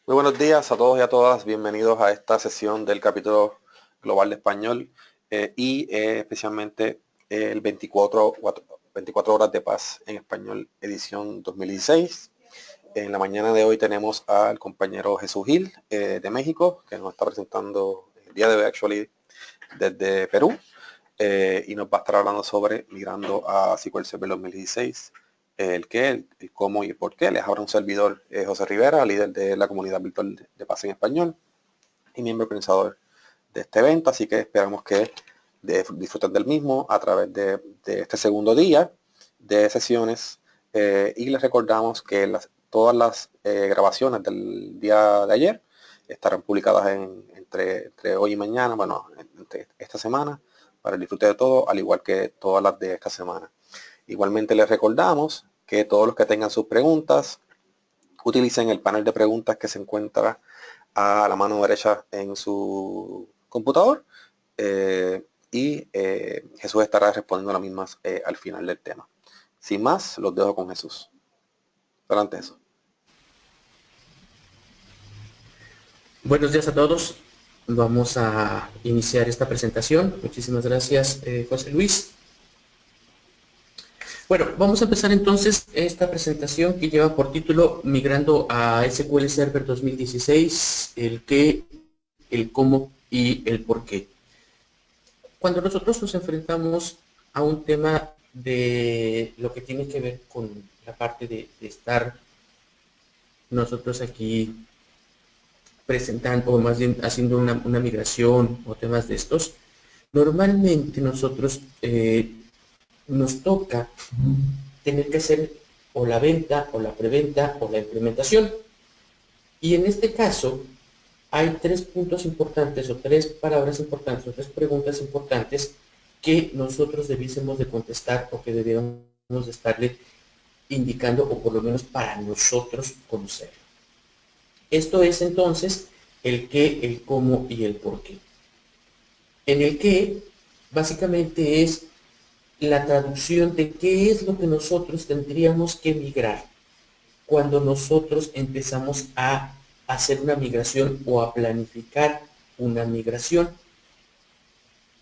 Muy buenos días a todos y a todas. Bienvenidos a esta sesión del capítulo global de español y especialmente el 24 horas de paz en español edición 2016. En la mañana de hoy tenemos al compañero Jesús Gil de México, que nos está presentando el día de hoy actually desde Perú y nos va a estar hablando sobre migrando a SQL Server 2016, el qué, el cómo y el por qué. Les habla un servidor, José Rivera, líder de la comunidad virtual de Paz en Español y miembro organizador de este evento, así que esperamos que disfruten del mismo a través de este segundo día de sesiones y les recordamos que todas las grabaciones del día de ayer estarán publicadas entre hoy y mañana, bueno, entre esta semana, para el disfrute de todo, al igual que todas las de esta semana. Igualmente les recordamos que todos los que tengan sus preguntas, utilicen el panel de preguntas que se encuentra a la mano derecha en su computador y Jesús estará respondiendo las mismas al final del tema. Sin más, los dejo con Jesús. Adelante, eso. Buenos días a todos. Vamos a iniciar esta presentación. Muchísimas gracias, José Luis. Bueno, vamos a empezar entonces esta presentación que lleva por título Migrando a SQL Server 2016, el qué, el cómo y el por qué. Cuando nosotros nos enfrentamos a un tema de lo que tiene que ver con la parte de estar nosotros aquí presentando, o más bien haciendo una migración o temas de estos, normalmente nosotros nos toca tener que hacer o la venta, o la preventa, o la implementación. Y en este caso, hay tres puntos importantes, o tres palabras importantes, o tres preguntas importantes que nosotros debiésemos de contestar o que debiéramos de estarle indicando, o por lo menos para nosotros conocer. Esto es entonces el qué, el cómo y el por qué. En el qué, básicamente es la traducción de qué es lo que nosotros tendríamos que migrar cuando nosotros empezamos a hacer una migración o a planificar una migración.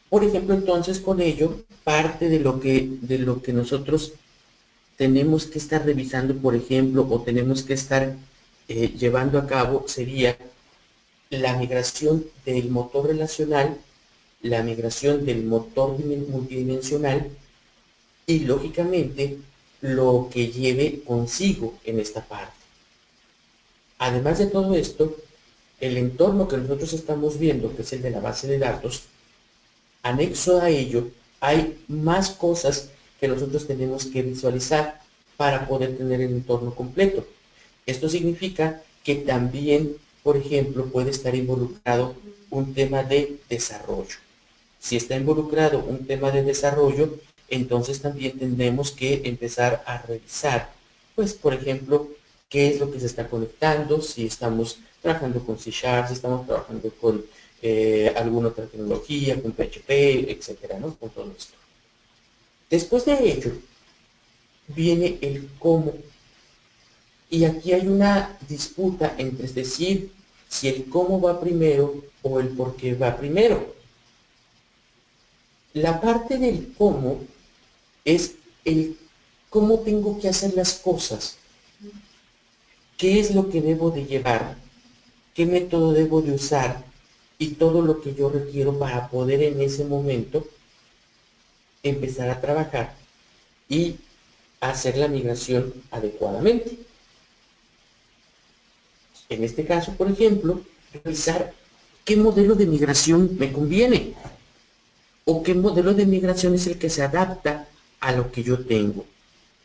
Por ejemplo, entonces con ello, parte de lo que nosotros tenemos que estar revisando, por ejemplo, o tenemos que estar llevando a cabo sería la migración del motor relacional, la migración del motor multidimensional y lógicamente lo que lleve consigo en esta parte. Además de todo esto, el entorno que nosotros estamos viendo, que es el de la base de datos, anexo a ello hay más cosas que nosotros tenemos que visualizar para poder tener el entorno completo. Esto significa que también, por ejemplo, puede estar involucrado un tema de desarrollo. Si está involucrado un tema de desarrollo, entonces también tendremos que empezar a revisar, pues, por ejemplo, qué es lo que se está conectando, si estamos trabajando con C Sharp, si estamos trabajando con alguna otra tecnología, con PHP, etcétera, ¿no? Con todo esto. Después de ello, viene el cómo. Y aquí hay una disputa entre decir si el cómo va primero o el por qué va primero. La parte del cómo es el cómo tengo que hacer las cosas, qué es lo que debo de llevar, qué método debo de usar y todo lo que yo requiero para poder en ese momento empezar a trabajar y hacer la migración adecuadamente. En este caso, por ejemplo, revisar qué modelo de migración me conviene o qué modelo de migración es el que se adapta a lo que yo tengo.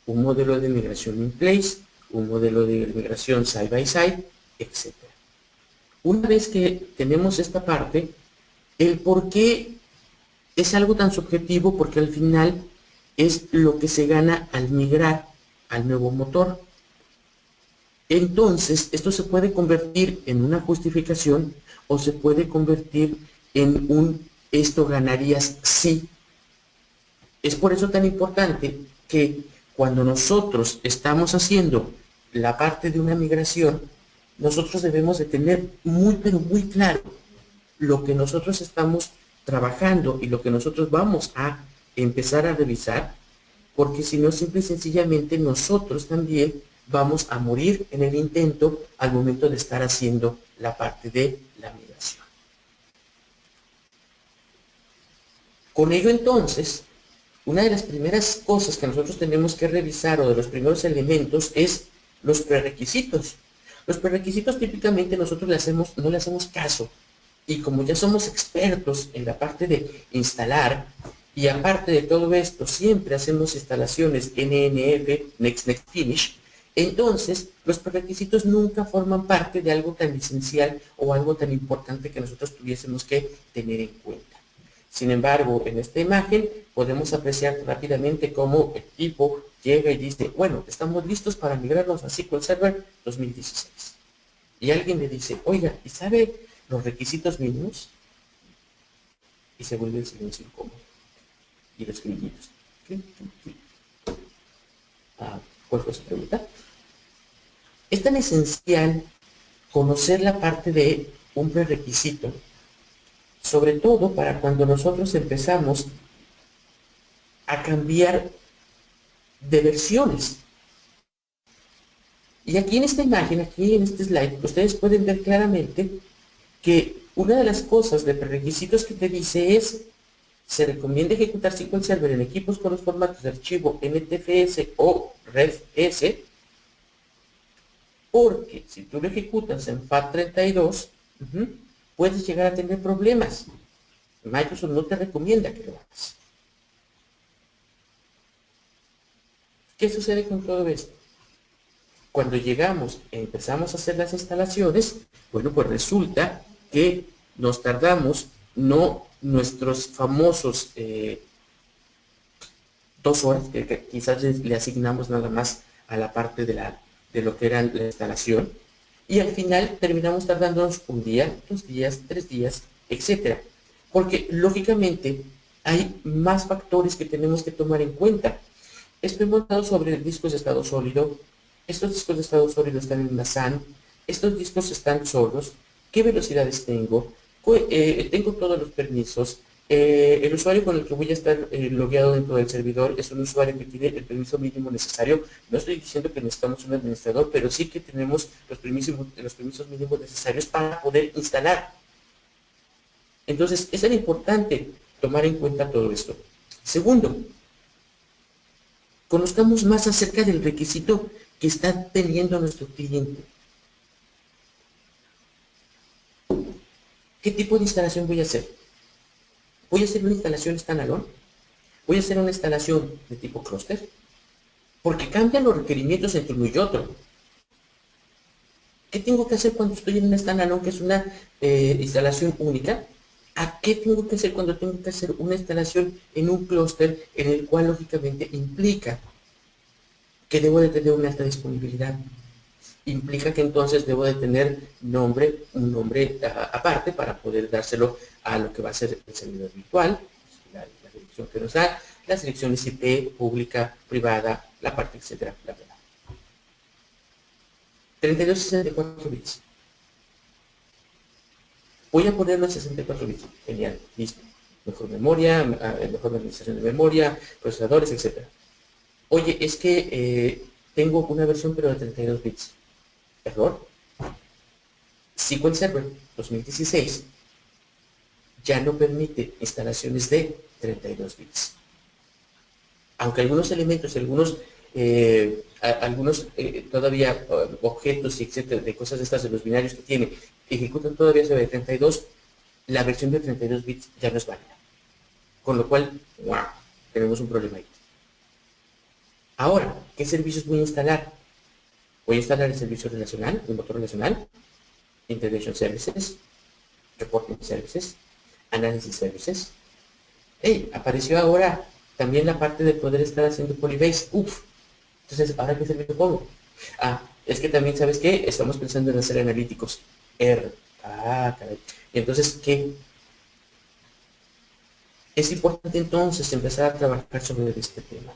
Un modelo de migración in place, un modelo de migración side by side, etcétera. Una vez que tenemos esta parte, el por qué es algo tan subjetivo porque al final es lo que se gana al migrar al nuevo motor. Entonces, esto se puede convertir en una justificación o se puede convertir en un esto ganarías sí. Es por eso tan importante que cuando nosotros estamos haciendo la parte de una migración, nosotros debemos de tener muy, pero muy claro lo que nosotros estamos trabajando y lo que nosotros vamos a empezar a revisar, porque si no, simple y sencillamente nosotros también vamos a morir en el intento al momento de estar haciendo la parte de la migración. Con ello entonces, una de las primeras cosas que nosotros tenemos que revisar o de los primeros elementos es los prerequisitos. Los prerequisitos típicamente nosotros no le hacemos caso y como ya somos expertos en la parte de instalar y aparte de todo esto siempre hacemos instalaciones NNF, Next Next Finish, entonces los prerequisitos nunca forman parte de algo tan esencial o algo tan importante que nosotros tuviésemos que tener en cuenta. Sin embargo, en esta imagen podemos apreciar rápidamente cómo el tipo llega y dice, bueno, estamos listos para migrarnos a SQL Server 2016. Y alguien le dice, oiga, ¿y sabe los requisitos mínimos? Y se vuelve el silencio incómodo. Y los grillitos. ¿Cuál fue su pregunta? Es tan esencial conocer la parte de un prerequisito, sobre todo para cuando nosotros empezamos a cambiar de versiones. Y aquí en esta imagen, aquí en este slide, ustedes pueden ver claramente que una de las cosas de prerequisitos que te dice es se recomienda ejecutar SQL Server en equipos con los formatos de archivo NTFS o REFS, porque si tú lo ejecutas en FAT32, puedes llegar a tener problemas. Microsoft no te recomienda que lo hagas. ¿Qué sucede con todo esto? Cuando llegamos e empezamos a hacer las instalaciones, bueno, pues resulta que nos tardamos, no nuestros famosos 2 horas, que quizás le asignamos nada más a la parte de lo que era la instalación, y al final terminamos tardándonos 1 día, 2 días, 3 días, etcétera. Porque lógicamente hay más factores que tenemos que tomar en cuenta. Estoy montado sobre discos de estado sólido. Estos discos de estado sólido están en una SAN. Estos discos están solos. ¿Qué velocidades tengo? Tengo todos los permisos. El usuario con el que voy a estar logueado dentro del servidor es un usuario que tiene el permiso mínimo necesario. No estoy diciendo que necesitamos un administrador, pero sí que tenemos los permisos mínimos necesarios para poder instalar. Entonces, es tan importante tomar en cuenta todo esto. Segundo, conozcamos más acerca del requisito que está teniendo nuestro cliente. ¿Qué tipo de instalación voy a hacer? ¿Voy a hacer una instalación standalone? ¿Voy a hacer una instalación de tipo clúster? Porque cambian los requerimientos entre uno y otro. ¿Qué tengo que hacer cuando estoy en una standalone, que es una instalación única? ¿A qué tengo que hacer cuando tengo que hacer una instalación en un clúster en el cual lógicamente implica que debo de tener una alta disponibilidad? Implica que entonces debo de tener un nombre aparte para poder dárselo a lo que va a ser el servidor virtual, la dirección que nos da, las direcciones IP, pública, privada, la parte, etcétera, bla, bla, bla. 3264 bits. Voy a ponerlo en 64 bits. Genial, listo. Mejor memoria, mejor administración de memoria, procesadores, etcétera. Oye, es que tengo una versión pero de 32 bits. Error. SQL Server 2016 ya no permite instalaciones de 32 bits. Aunque algunos elementos, algunos todavía objetos y etcétera, de cosas de estas de los binarios que tiene, ejecutan todavía sobre 32, la versión de 32 bits ya no es válida. Con lo cual, wow, tenemos un problema ahí. Ahora, ¿qué servicios voy a instalar? Voy a instalar el servicio relacional, el motor relacional, Integration Services, Reporting Services, Analysis Services. Hey, apareció ahora también la parte de poder estar haciendo Polybase. Uf, entonces, ¿ahora qué servicio pongo? Es que también, ¿sabes qué? Estamos pensando en hacer analíticos. Caray. Y entonces, ¿qué? Es importante entonces empezar a trabajar sobre este tema.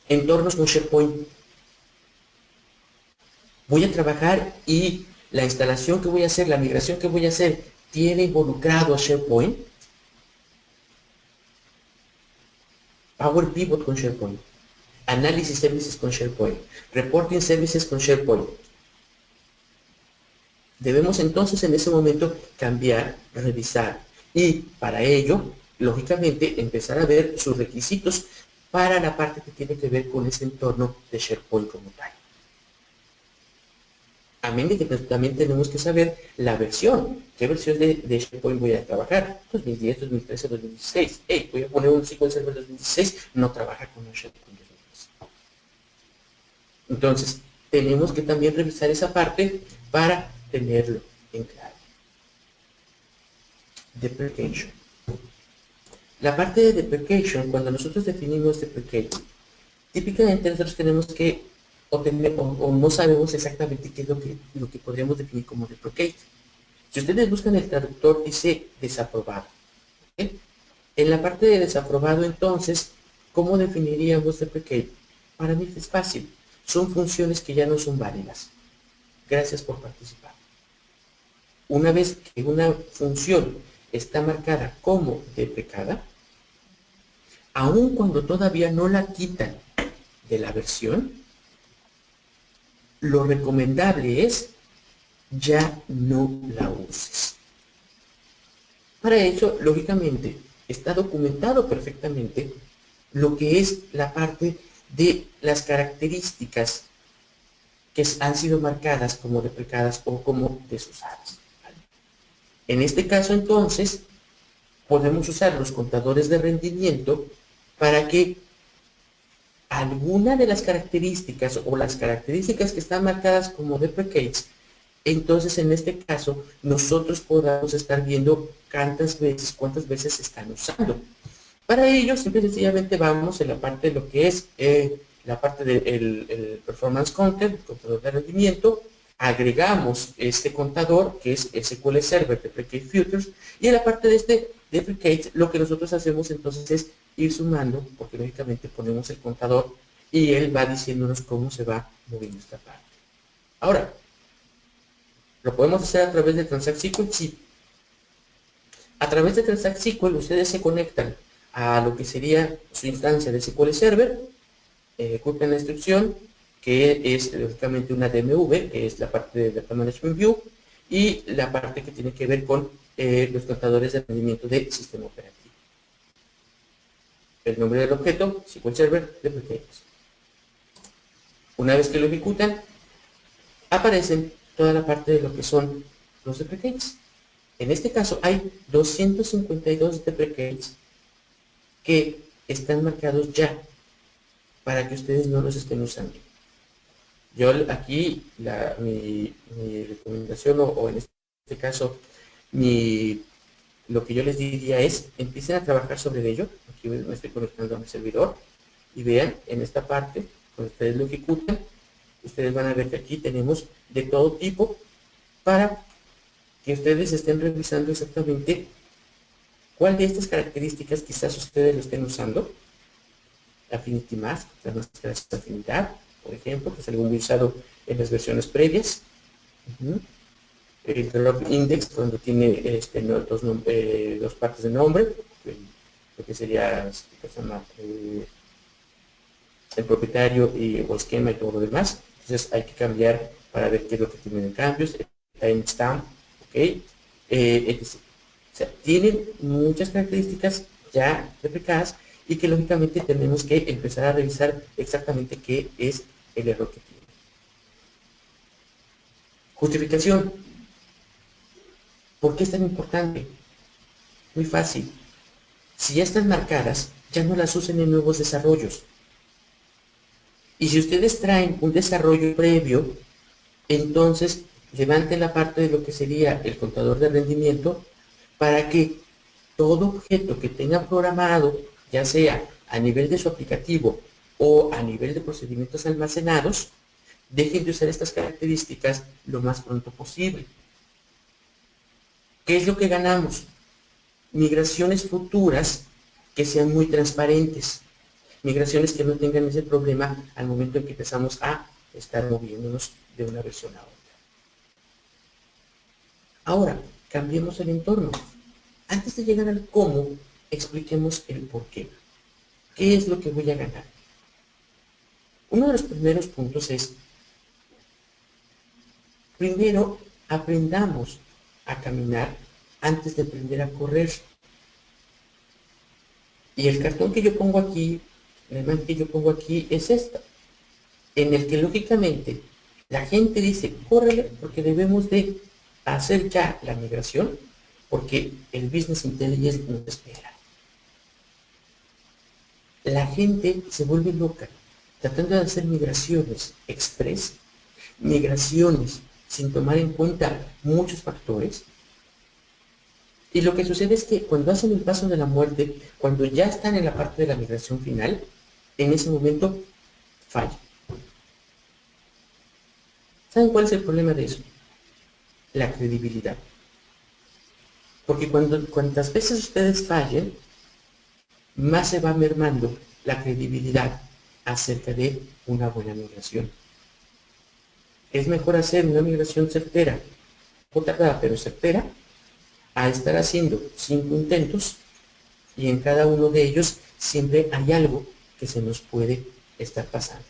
Entornos con SharePoint. Voy a trabajar y la instalación que voy a hacer, la migración que voy a hacer, tiene involucrado a SharePoint. Power Pivot con SharePoint. Análisis Services con SharePoint. Reporting Services con SharePoint. Debemos entonces en ese momento cambiar, revisar y para ello, lógicamente, empezar a ver sus requisitos para la parte que tiene que ver con ese entorno de SharePoint como tal. Amén de que también tenemos que saber la versión. ¿Qué versión de SharePoint voy a trabajar? 2010, 2013, 2016. Hey, voy a poner un SQL Server 2016, no trabaja con un SharePoint 2016. Entonces, tenemos que también revisar esa parte para tenerlo en claro. Deprecation. La parte de deprecation, cuando nosotros definimos deprecation, típicamente nosotros tenemos que o no sabemos exactamente qué es lo que podríamos definir como deprecate. Si ustedes buscan el traductor dice desaprobado. ¿Okay? En la parte de desaprobado entonces, ¿cómo definiríamos deprecate? Para mí es fácil. Son funciones que ya no son válidas. Gracias por participar. Una vez que una función está marcada como deprecada, aun cuando todavía no la quitan de la versión, lo recomendable es ya no la uses. Para eso, lógicamente, está documentado perfectamente lo que es la parte de las características que han sido marcadas como deprecadas o como desusadas. En este caso, entonces, podemos usar los contadores de rendimiento para que alguna de las características o las características que están marcadas como deprecates, entonces en este caso nosotros podamos estar viendo cuántas veces se están usando. Para ello, simple y sencillamente vamos en la parte de lo que es la parte del performance counter, el contador de rendimiento, agregamos este contador que es SQL Server Deprecate Futures, y en la parte de este deprecate lo que nosotros hacemos entonces es ir sumando, porque lógicamente ponemos el contador y él va diciéndonos cómo se va moviendo esta parte. Ahora, ¿lo podemos hacer a través de Transact SQL? Sí. A través de Transact SQL ustedes se conectan a lo que sería su instancia de SQL Server, ejecutan la instrucción, que es lógicamente una DMV, que es la parte de Data Management View, y la parte que tiene que ver con los contadores de rendimiento del sistema operativo. El nombre del objeto, SQL Server Deprecates. Una vez que lo ejecutan, aparecen toda la parte de lo que son los deprecates. En este caso hay 252 deprecates que están marcados ya para que ustedes no los estén usando. Yo aquí, mi recomendación, o en este caso, lo que yo les diría es, empiecen a trabajar sobre ello. Aquí me estoy conectando a mi servidor, y vean, en esta parte, cuando ustedes lo ejecutan, ustedes van a ver que aquí tenemos de todo tipo, para que ustedes estén revisando exactamente cuál de estas características quizás ustedes lo estén usando. Affinity Mask, las máscaras de afinidad, por ejemplo, que es algo muy usado en las versiones previas. El Drop Index, cuando tiene dos partes de nombre, lo que sería el propietario o esquema y todo lo demás. Entonces hay que cambiar para ver qué es lo que tienen cambios. Timestamp, ok, etc. O sea, tienen muchas características ya replicadas y que lógicamente tenemos que empezar a revisar exactamente qué es el error que tiene. Justificación. ¿Por qué es tan importante? Muy fácil. Si ya están marcadas, ya no las usen en nuevos desarrollos. Y si ustedes traen un desarrollo previo, entonces levanten la parte de lo que sería el contador de rendimiento para que todo objeto que tengan programado, ya sea a nivel de su aplicativo o a nivel de procedimientos almacenados, dejen de usar estas características lo más pronto posible. ¿Qué es lo que ganamos? Migraciones futuras que sean muy transparentes. Migraciones que no tengan ese problema al momento en que empezamos a estar moviéndonos de una versión a otra. Ahora, cambiemos el entorno. Antes de llegar al cómo, expliquemos el por qué. ¿Qué es lo que voy a ganar? Uno de los primeros puntos es, primero, aprendamos a caminar antes de aprender a correr. Y el cartón que yo pongo aquí, la imagen que yo pongo aquí es esta, en el que lógicamente la gente dice, córrele porque debemos de hacer ya la migración, porque el Business Intelligence nos espera. La gente se vuelve loca tratando de hacer migraciones express, migraciones sin tomar en cuenta muchos factores. Y lo que sucede es que cuando hacen el paso de la muerte, cuando ya están en la parte de la migración final, en ese momento falla. ¿Saben cuál es el problema de eso? La credibilidad. Porque cuantas veces ustedes fallen, más se va mermando la credibilidad acerca de una buena migración. Es mejor hacer una migración certera, o tardada pero certera, a estar haciendo 5 intentos y en cada uno de ellos siempre hay algo que se nos puede estar pasando.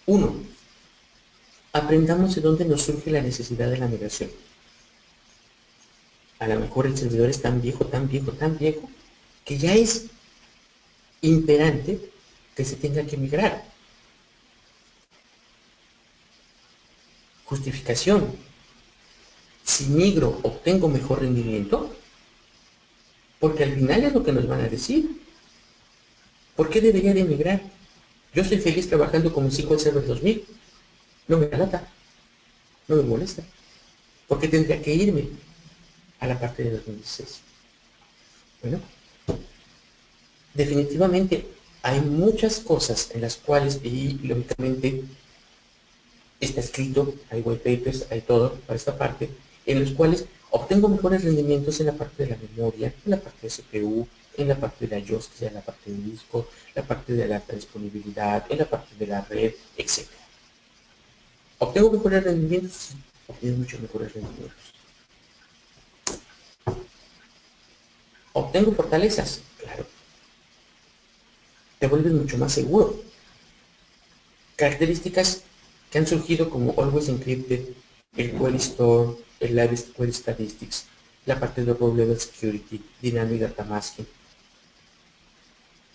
Uno, aprendamos de dónde nos surge la necesidad de la migración. A lo mejor el servidor es tan viejo, tan viejo, tan viejo, que ya es imperante que se tenga que migrar. Justificación. Si migro, obtengo mejor rendimiento, porque al final es lo que nos van a decir. ¿Por qué debería de migrar? Yo soy feliz trabajando como SQL Server 2000. No me da lata, no me molesta. ¿Por qué tendría que irme a la parte de 2016? Bueno, definitivamente hay muchas cosas en las cuales, y lógicamente está escrito, hay white papers, hay todo para esta parte, en los cuales obtengo mejores rendimientos en la parte de la memoria, en la parte de CPU, en la parte de la IOS, que sea la parte del disco, la parte de la alta disponibilidad, en la parte de la red, etc. ¿Obtengo mejores rendimientos? Sí, obtengo muchos mejores rendimientos. ¿Obtengo fortalezas? Claro. Te vuelves mucho más seguro. Características que han surgido como Always Encrypted, el Query Store, el Live Query Statistics, la parte de Row Level Security, Dynamic Data Masking.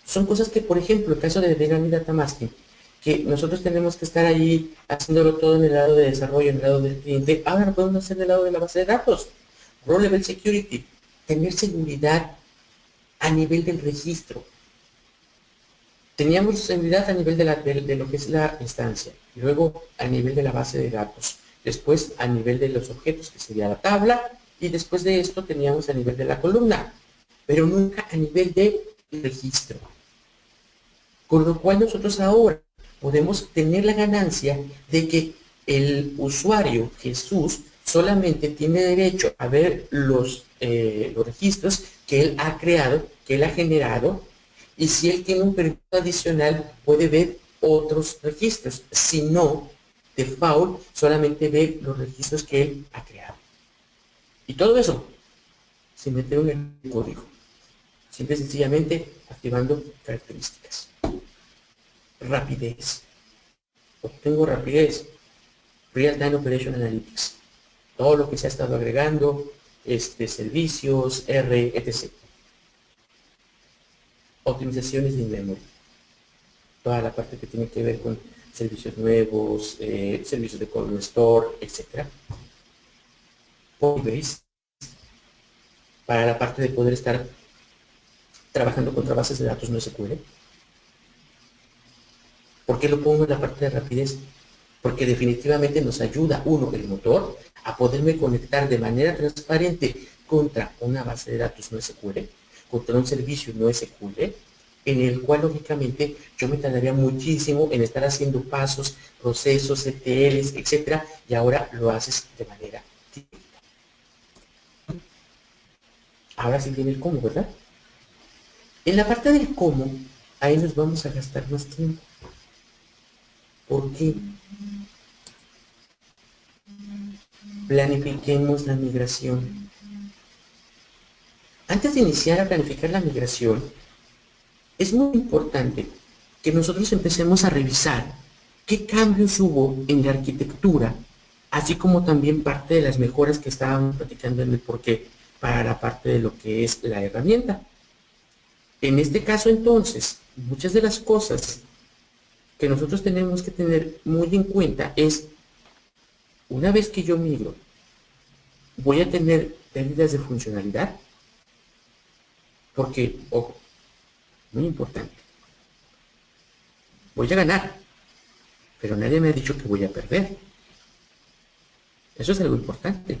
Son cosas que, por ejemplo, el caso de Dynamic Data Masking, que nosotros tenemos que estar ahí haciéndolo todo en el lado de desarrollo, en el lado del cliente, ahora lo podemos hacer en el lado de la base de datos. Row Level Security, tener seguridad a nivel del registro. Teníamos seguridad a nivel de lo que es la instancia, luego a nivel de la base de datos, después a nivel de los objetos, que sería la tabla, y después de esto teníamos a nivel de la columna, pero nunca a nivel de registro. Con lo cual nosotros ahora podemos tener la ganancia de que el usuario Jesús solamente tiene derecho a ver los registros que él ha creado, que él ha generado, y si él tiene un permiso adicional puede ver otros registros. Si no, default solamente ve los registros que él ha creado. Y todo eso sin meter en el código. Simple y sencillamente activando características. Rapidez. Obtengo rapidez. Real Time Operation Analytics. Todo lo que se ha estado agregando, servicios, R, etc. Optimizaciones de memoria. Toda la parte que tiene que ver con servicios nuevos, servicios de column store, etc. Polybase, para la parte de poder estar trabajando contra bases de datos no SQL. ¿Por qué lo pongo en la parte de rapidez? Porque definitivamente nos ayuda, uno, el motor, a poderme conectar de manera transparente contra una base de datos no SQL, contra un servicio no SQL, en el cual lógicamente yo me tardaría muchísimo en estar haciendo pasos, procesos, ETLs, etcétera, y ahora lo haces de manera típica. Ahora sí viene el cómo, ¿verdad? En la parte del cómo, ahí nos vamos a gastar más tiempo. ¿Por qué? Planifiquemos la migración. Antes de iniciar a planificar la migración, es muy importante que nosotros empecemos a revisar qué cambios hubo en la arquitectura, así como también parte de las mejoras que estábamos platicando en el porqué para la parte de lo que es la herramienta. En este caso, entonces, muchas de las cosas que nosotros tenemos que tener muy en cuenta es, una vez que yo migro, voy a tener pérdidas de funcionalidad, porque, ojo, muy importante, voy a ganar, pero nadie me ha dicho que voy a perder. Eso es algo importante.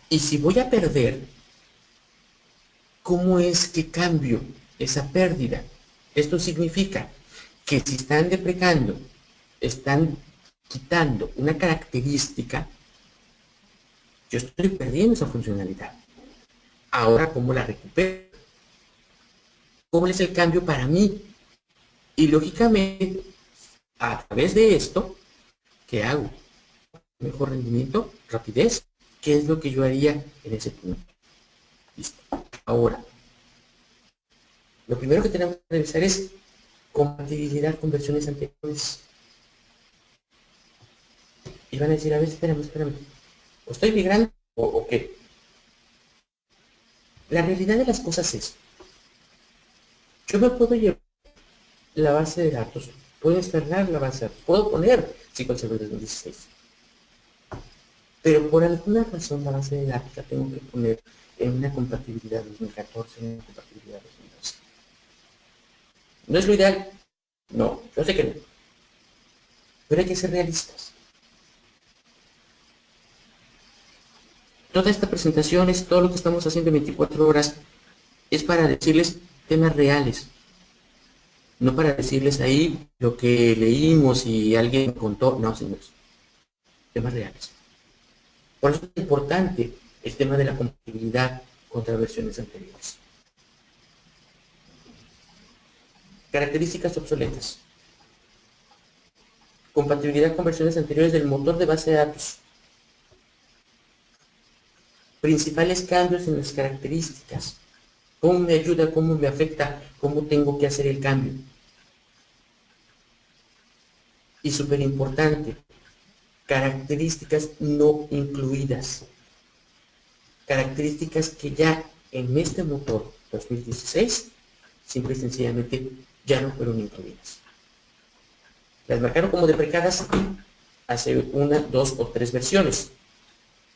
Y si voy a perder, ¿cómo es que cambio esa pérdida? Esto significa que si están deprecando, están quitando una característica, yo estoy perdiendo esa funcionalidad. Ahora, ¿cómo la recupero? ¿Cómo es el cambio para mí? Y lógicamente, a través de esto, ¿qué hago? Mejor rendimiento, rapidez. ¿Qué es lo que yo haría en ese punto? Listo. Ahora, lo primero que tenemos que revisar es compatibilidad con versiones anteriores. Y van a decir, a ver, espérame. ¿O estoy migrando o qué? La realidad de las cosas es, yo me puedo llevar la base de datos, puedo descargar la base de datos, puedo poner SQL Server 2016. Pero por alguna razón la base de datos la tengo que poner en una compatibilidad 2014, en una compatibilidad 2012. ¿No es lo ideal? No, yo sé que no. Pero hay que ser realistas. Toda esta presentación es todo lo que estamos haciendo en 24 horas, es para decirles temas reales, no para decirles ahí lo que leímos y alguien contó, no, señores, temas reales. Por eso es importante el tema de la compatibilidad contra versiones anteriores. Características obsoletas. Compatibilidad con versiones anteriores del motor de base de datos. Principales cambios en las características. ¿Cómo me ayuda? ¿Cómo me afecta? ¿Cómo tengo que hacer el cambio? Y súper importante, características no incluidas. Características que ya en este motor 2016, simple y sencillamente, ya no fueron incluidas. Las marcaron como deprecadas hace una, dos o tres versiones.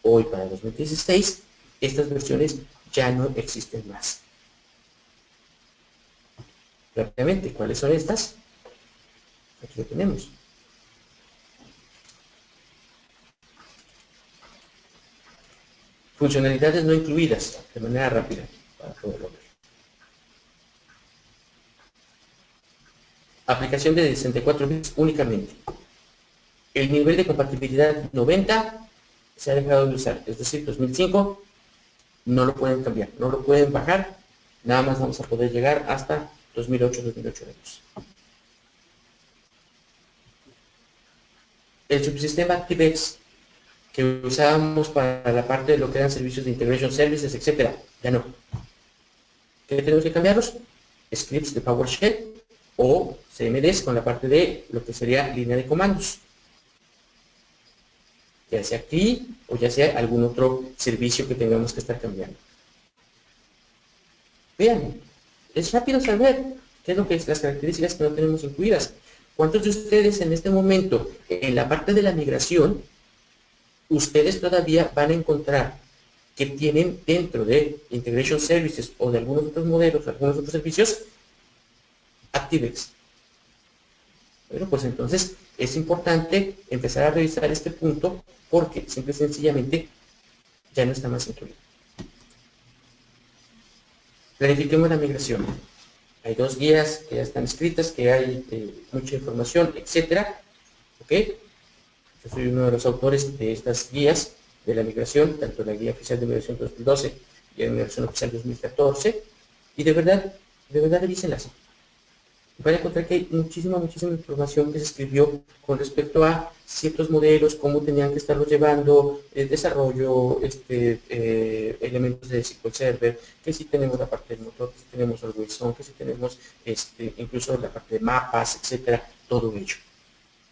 Hoy para 2016, estas versiones ya no existen más. Rápidamente, ¿cuáles son estas? Aquí lo tenemos. Funcionalidades no incluidas, de manera rápida, para poderlo ver. Aplicación de 64 bits únicamente. El nivel de compatibilidad 90 se ha dejado de usar, es decir, 2005 no lo pueden cambiar, no lo pueden bajar, nada más vamos a poder llegar hasta 2008-2008. El subsistema ActiveX que usábamos para la parte de lo que eran servicios de Integration Services, etcétera, ya no. ¿Qué tenemos que cambiarlos? Scripts de PowerShell o CMDs con la parte de lo que sería línea de comandos. Ya sea aquí o ya sea algún otro servicio que tengamos que estar cambiando. Vean, es rápido saber qué es lo que es las características que no tenemos incluidas. ¿Cuántos de ustedes en este momento, en la parte de la migración, ustedes todavía van a encontrar que tienen dentro de Integration Services o de algunos otros modelos, algunos otros servicios, ActiveX? Bueno, pues entonces es importante empezar a revisar este punto porque simple y sencillamente ya no está más incluido. Planifiquemos la migración. Hay dos guías que ya están escritas, que hay mucha información, etcétera. ¿Ok? Yo soy uno de los autores de estas guías de la migración, tanto la guía oficial de migración 2012 y la migración oficial 2014. Y de verdad revísenlas. van a encontrar que hay muchísima información que se escribió con respecto a ciertos modelos, cómo tenían que estarlos llevando, el desarrollo, elementos de SQL Server, que si tenemos la parte del motor, que si tenemos el JSON, que si tenemos incluso la parte de mapas, etcétera, todo ello.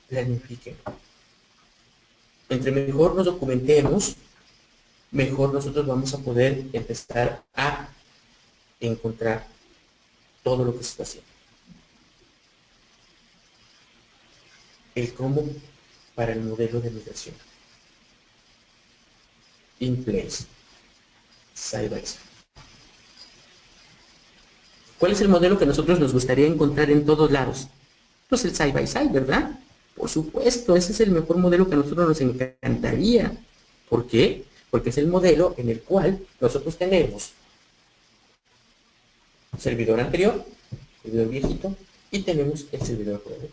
Planifiquen. Entre mejor nos documentemos, mejor nosotros vamos a poder empezar a encontrar todo lo que se está haciendo. El cómo para el modelo de migración. In place. Side by side. ¿Cuál es el modelo que a nosotros nos gustaría encontrar en todos lados? Pues el side by side, ¿verdad? Por supuesto, ese es el mejor modelo que a nosotros nos encantaría. ¿Por qué? Porque es el modelo en el cual nosotros tenemos servidor anterior, servidor viejito, y tenemos el servidor nuevo.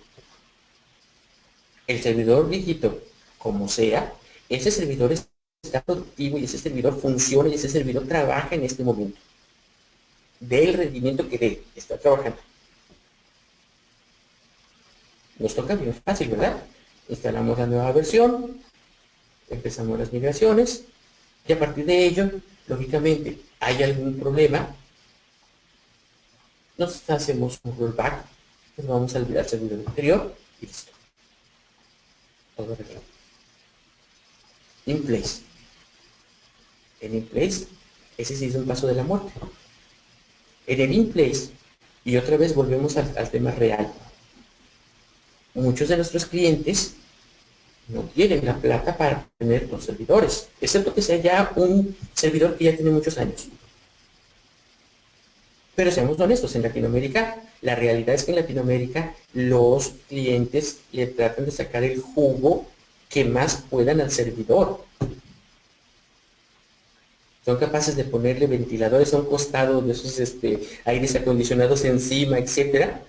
El servidor viejito, como sea, ese servidor está productivo y ese servidor funciona y ese servidor trabaja en este momento. Del rendimiento que dé, está trabajando. Nos toca bien fácil, ¿verdad? Instalamos la nueva versión, empezamos las migraciones y a partir de ello, lógicamente, hay algún problema, nos hacemos un rollback, nos vamos al servidor anterior y listo. Todo arreglado. In place. En in place, ese sí es un paso de la muerte. En el in place, y otra vez volvemos al tema real. Muchos de nuestros clientes no tienen la plata para tener dos servidores, excepto que sea ya un servidor que ya tiene muchos años. Pero seamos honestos, en Latinoamérica, la realidad es que en Latinoamérica los clientes le tratan de sacar el jugo que más puedan al servidor. Son capaces de ponerle ventiladores a un costado de esos aires acondicionados encima, etcétera,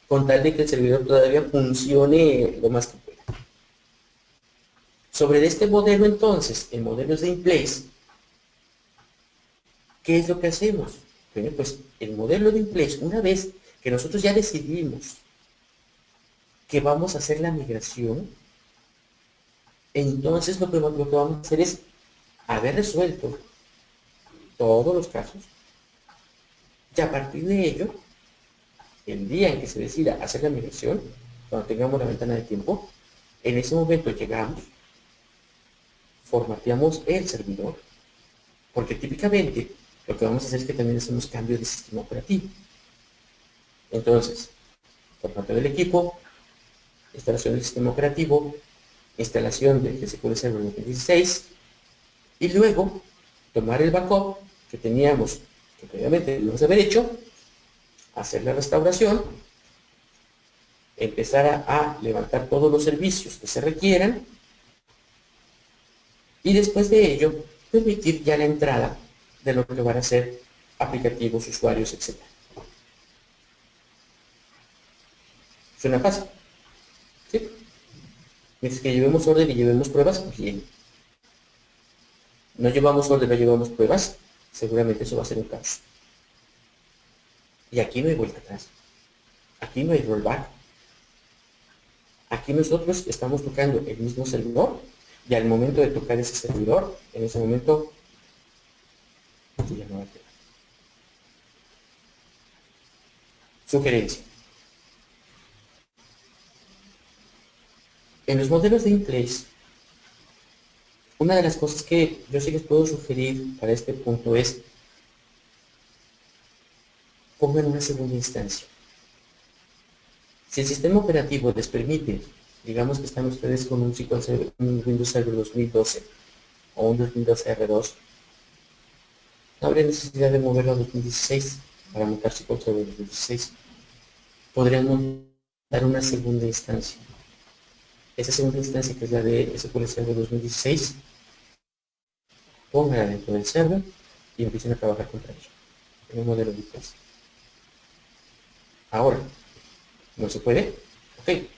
con tal de que el servidor todavía funcione lo más que pueda. Sobre este modelo entonces, el modelo de in place, ¿qué es lo que hacemos? Bueno, pues el modelo de in place, una vez que nosotros ya decidimos que vamos a hacer la migración, entonces lo que vamos a hacer es haber resuelto todos los casos y a partir de ello, el día en que se decida hacer la migración, cuando tengamos la ventana de tiempo, en ese momento llegamos, formateamos el servidor, porque típicamente lo que vamos a hacer es que también hacemos cambios de sistema operativo. Entonces, formateo del equipo, instalación del sistema operativo, instalación del SQL Server 2016 y luego tomar el backup que teníamos, que previamente debíamos haber hecho, hacer la restauración, empezar a levantar todos los servicios que se requieran y después de ello permitir ya la entrada de lo que van a ser aplicativos, usuarios, etc. ¿Suena fácil? ¿Sí? Mientras que llevemos orden y llevemos pruebas, bien. No llevamos orden, no llevamos pruebas, seguramente eso va a ser un caos. Y aquí no hay vuelta atrás. Aquí no hay rollback. Aquí nosotros estamos tocando el mismo servidor y al momento de tocar ese servidor, en ese momento ya no va a quedar. Sugerencia. En los modelos de in place, una de las cosas que yo sí les puedo sugerir para este punto es pongan una segunda instancia. Si el sistema operativo les permite, digamos que están ustedes con un SQL Server, un Windows Server 2012 o un 2012 R2, no habría necesidad de moverlo a 2016 para montar SQL Server 2016. Podríamos dar una segunda instancia. Esa segunda instancia, que es la de SQL Server 2016, póngala dentro del server y empiecen a trabajar contra ella en un modelo de IPS. Ahora, ¿no se puede? Ok,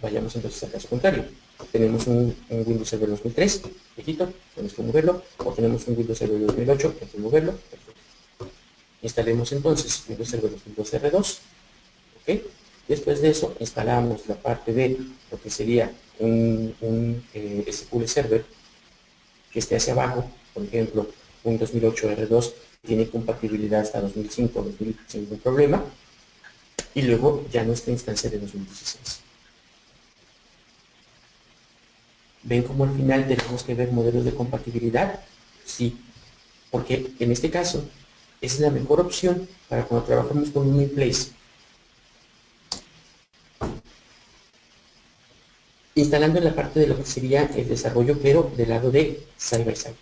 vayamos entonces al caso contrario. Tenemos un Windows Server 2003, viejito, tenemos que moverlo, o tenemos un Windows Server 2008, hay que moverlo. Perfecto. Instalemos entonces Windows Server 2012 R2, ¿ok? Después de eso instalamos la parte de lo que sería un SQL Server que esté hacia abajo, por ejemplo, un 2008 R2 tiene compatibilidad hasta 2005, 2000 sin ningún problema, y luego ya nuestra instancia de 2016. ¿Ven cómo al final tenemos que ver modelos de compatibilidad? Sí, porque en este caso es la mejor opción para cuando trabajamos con un in-place. Instalando en la parte de lo que sería el desarrollo, pero del lado de side by side.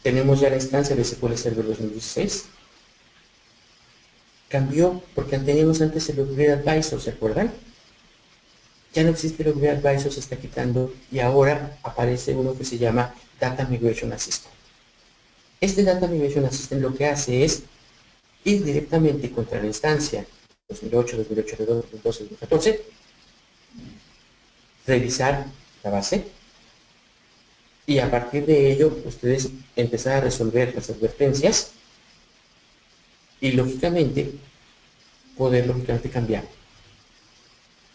Tenemos ya la instancia de SQL Server 2016. Cambió porque teníamos antes el Upgrade Advisor, ¿se acuerdan? Ya no existe el Upgrade Advisor, se está quitando y ahora aparece uno que se llama Data Migration Assistant. Este Data Migration Assistant lo que hace es ir directamente contra la instancia 2008, 2008, 2012, 2014, revisar la base y a partir de ello ustedes empezar a resolver las advertencias y lógicamente poder cambiar.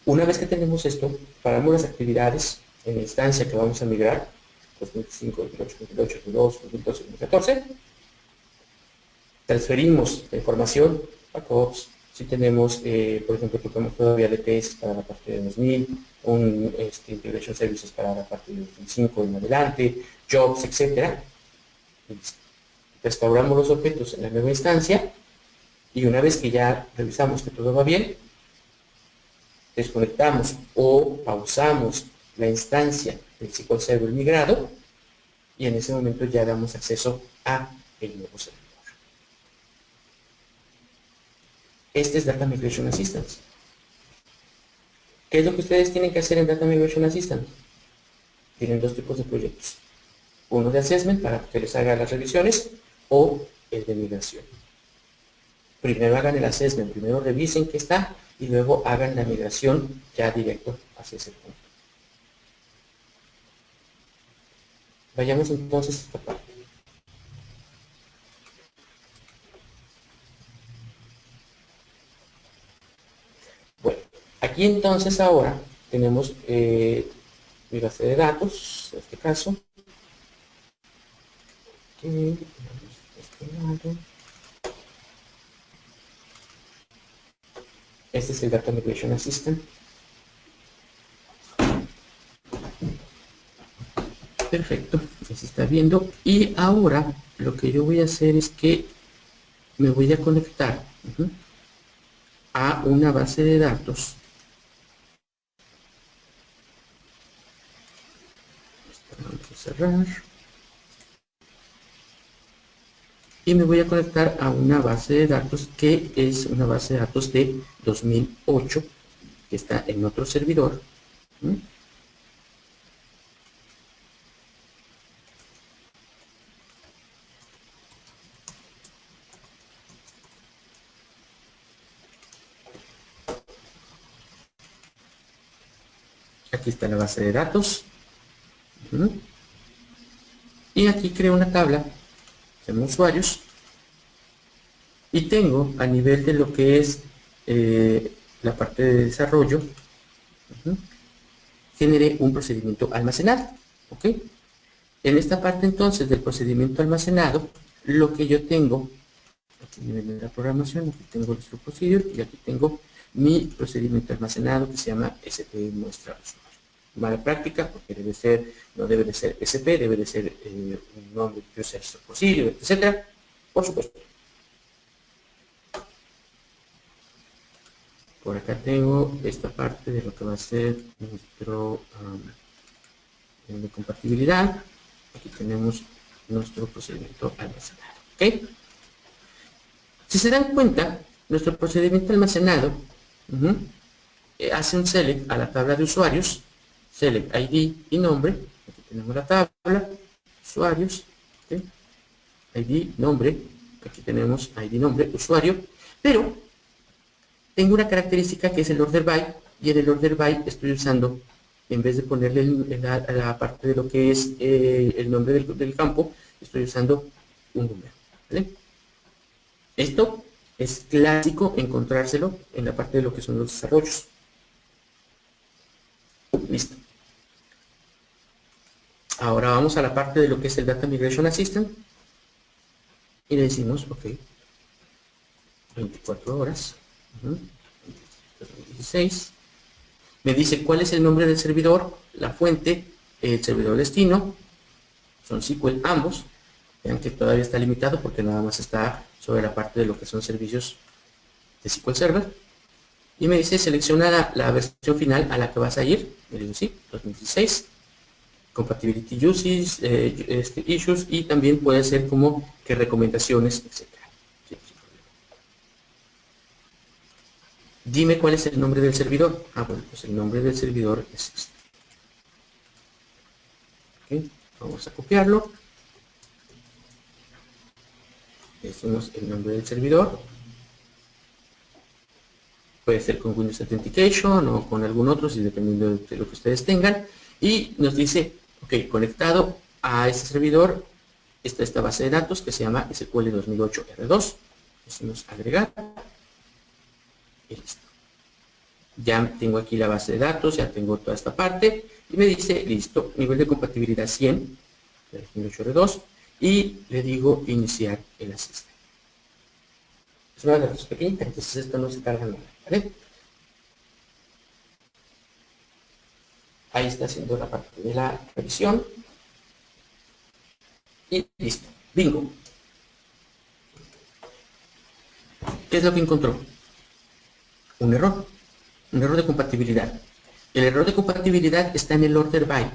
Una vez que tenemos esto, paramos las actividades en la instancia que vamos a migrar, 2005, 2008, 2008, 2012, 2012, 2014, transferimos la información, backups, si tenemos, por ejemplo, ocupamos todavía DTS para la parte de 2000, Integration Services para la parte de 2005 en adelante, Jobs, etc. Restauramos los objetos en la nueva instancia y una vez que ya revisamos que todo va bien, desconectamos o pausamos la instancia del SQL Server migrado y en ese momento ya damos acceso a el nuevo servidor. Este es Data Migration Assistance. ¿Qué es lo que ustedes tienen que hacer en Data Migration Assistance? Tienen dos tipos de proyectos. Uno de assessment para que les haga las revisiones o el de migración. Primero hagan el assessment, primero revisen qué está y luego hagan la migración ya directo hacia ese punto. Vayamos entonces a esta parte. Bueno, aquí entonces ahora tenemos mi base de datos, en este caso. Este es el Data Migration Assistant. Perfecto, ya se está viendo. Y ahora lo que yo voy a hacer es que me voy a conectar a una base de datos. Vamos a cerrar. Y me voy a conectar a una base de datos que es una base de datos de 2008 que está en otro servidor. Aquí está la base de datos. Y aquí creo una tabla, se llama usuarios. Y tengo a nivel de lo que es la parte de desarrollo, generé un procedimiento almacenado. ¿Ok? En esta parte entonces del procedimiento almacenado, lo que yo tengo, aquí viene la programación, aquí tengo nuestro procedure y aquí tengo mi procedimiento almacenado que se llama SP muestra usuario. Mala práctica porque debe ser, no debe de ser SP, debe de ser un nombre de user procedure, etcétera. Por supuesto. Por acá tengo esta parte de lo que va a ser nuestro de compatibilidad. Aquí tenemos nuestro procedimiento almacenado. ¿Ok? Si se dan cuenta, nuestro procedimiento almacenado hace un select a la tabla de usuarios, select ID y nombre. Aquí tenemos la tabla, usuarios, ¿okay? ID, nombre, aquí tenemos ID, nombre, usuario, pero tengo una característica que es el order by, y en el order by estoy usando, en vez de ponerle la parte de lo que es el nombre del campo, estoy usando un número. ¿Vale? Esto Es clásico encontrárselo en la parte de lo que son los desarrollos. Listo. Ahora vamos a la parte de lo que es el Data Migration Assistant y le decimos, ok, 24 horas, 2016. Me dice cuál es el nombre del servidor, la fuente, el servidor destino, son SQL ambos. Vean que todavía está limitado porque nada más está sobre la parte de lo que son servicios de SQL Server. Y me dice selecciona la versión final a la que vas a ir. Le digo sí, 2016. Compatibility uses, issues, y también puede ser como que recomendaciones, etc. Sí, dime cuál es el nombre del servidor. Bueno, pues el nombre del servidor es este. ¿Okay? Vamos a copiarlo. Decimos el nombre del servidor. Puede ser con Windows Authentication o con algún otro, si dependiendo de lo que ustedes tengan. Y nos dice, ok, conectado a este servidor está esta base de datos que se llama SQL 2008 R2. Decimos agregar. Y listo. Ya tengo aquí la base de datos, ya tengo toda esta parte. Y me dice, listo, nivel de compatibilidad 100, 2008 R2. Y le digo iniciar el asistente. Es una de las pequeñitas, entonces esto no se carga nada, ¿vale? Ahí está haciendo la parte de la revisión. Y listo. Bingo. ¿Qué es lo que encontró? Un error. Un error de compatibilidad. El error de compatibilidad está en el order by.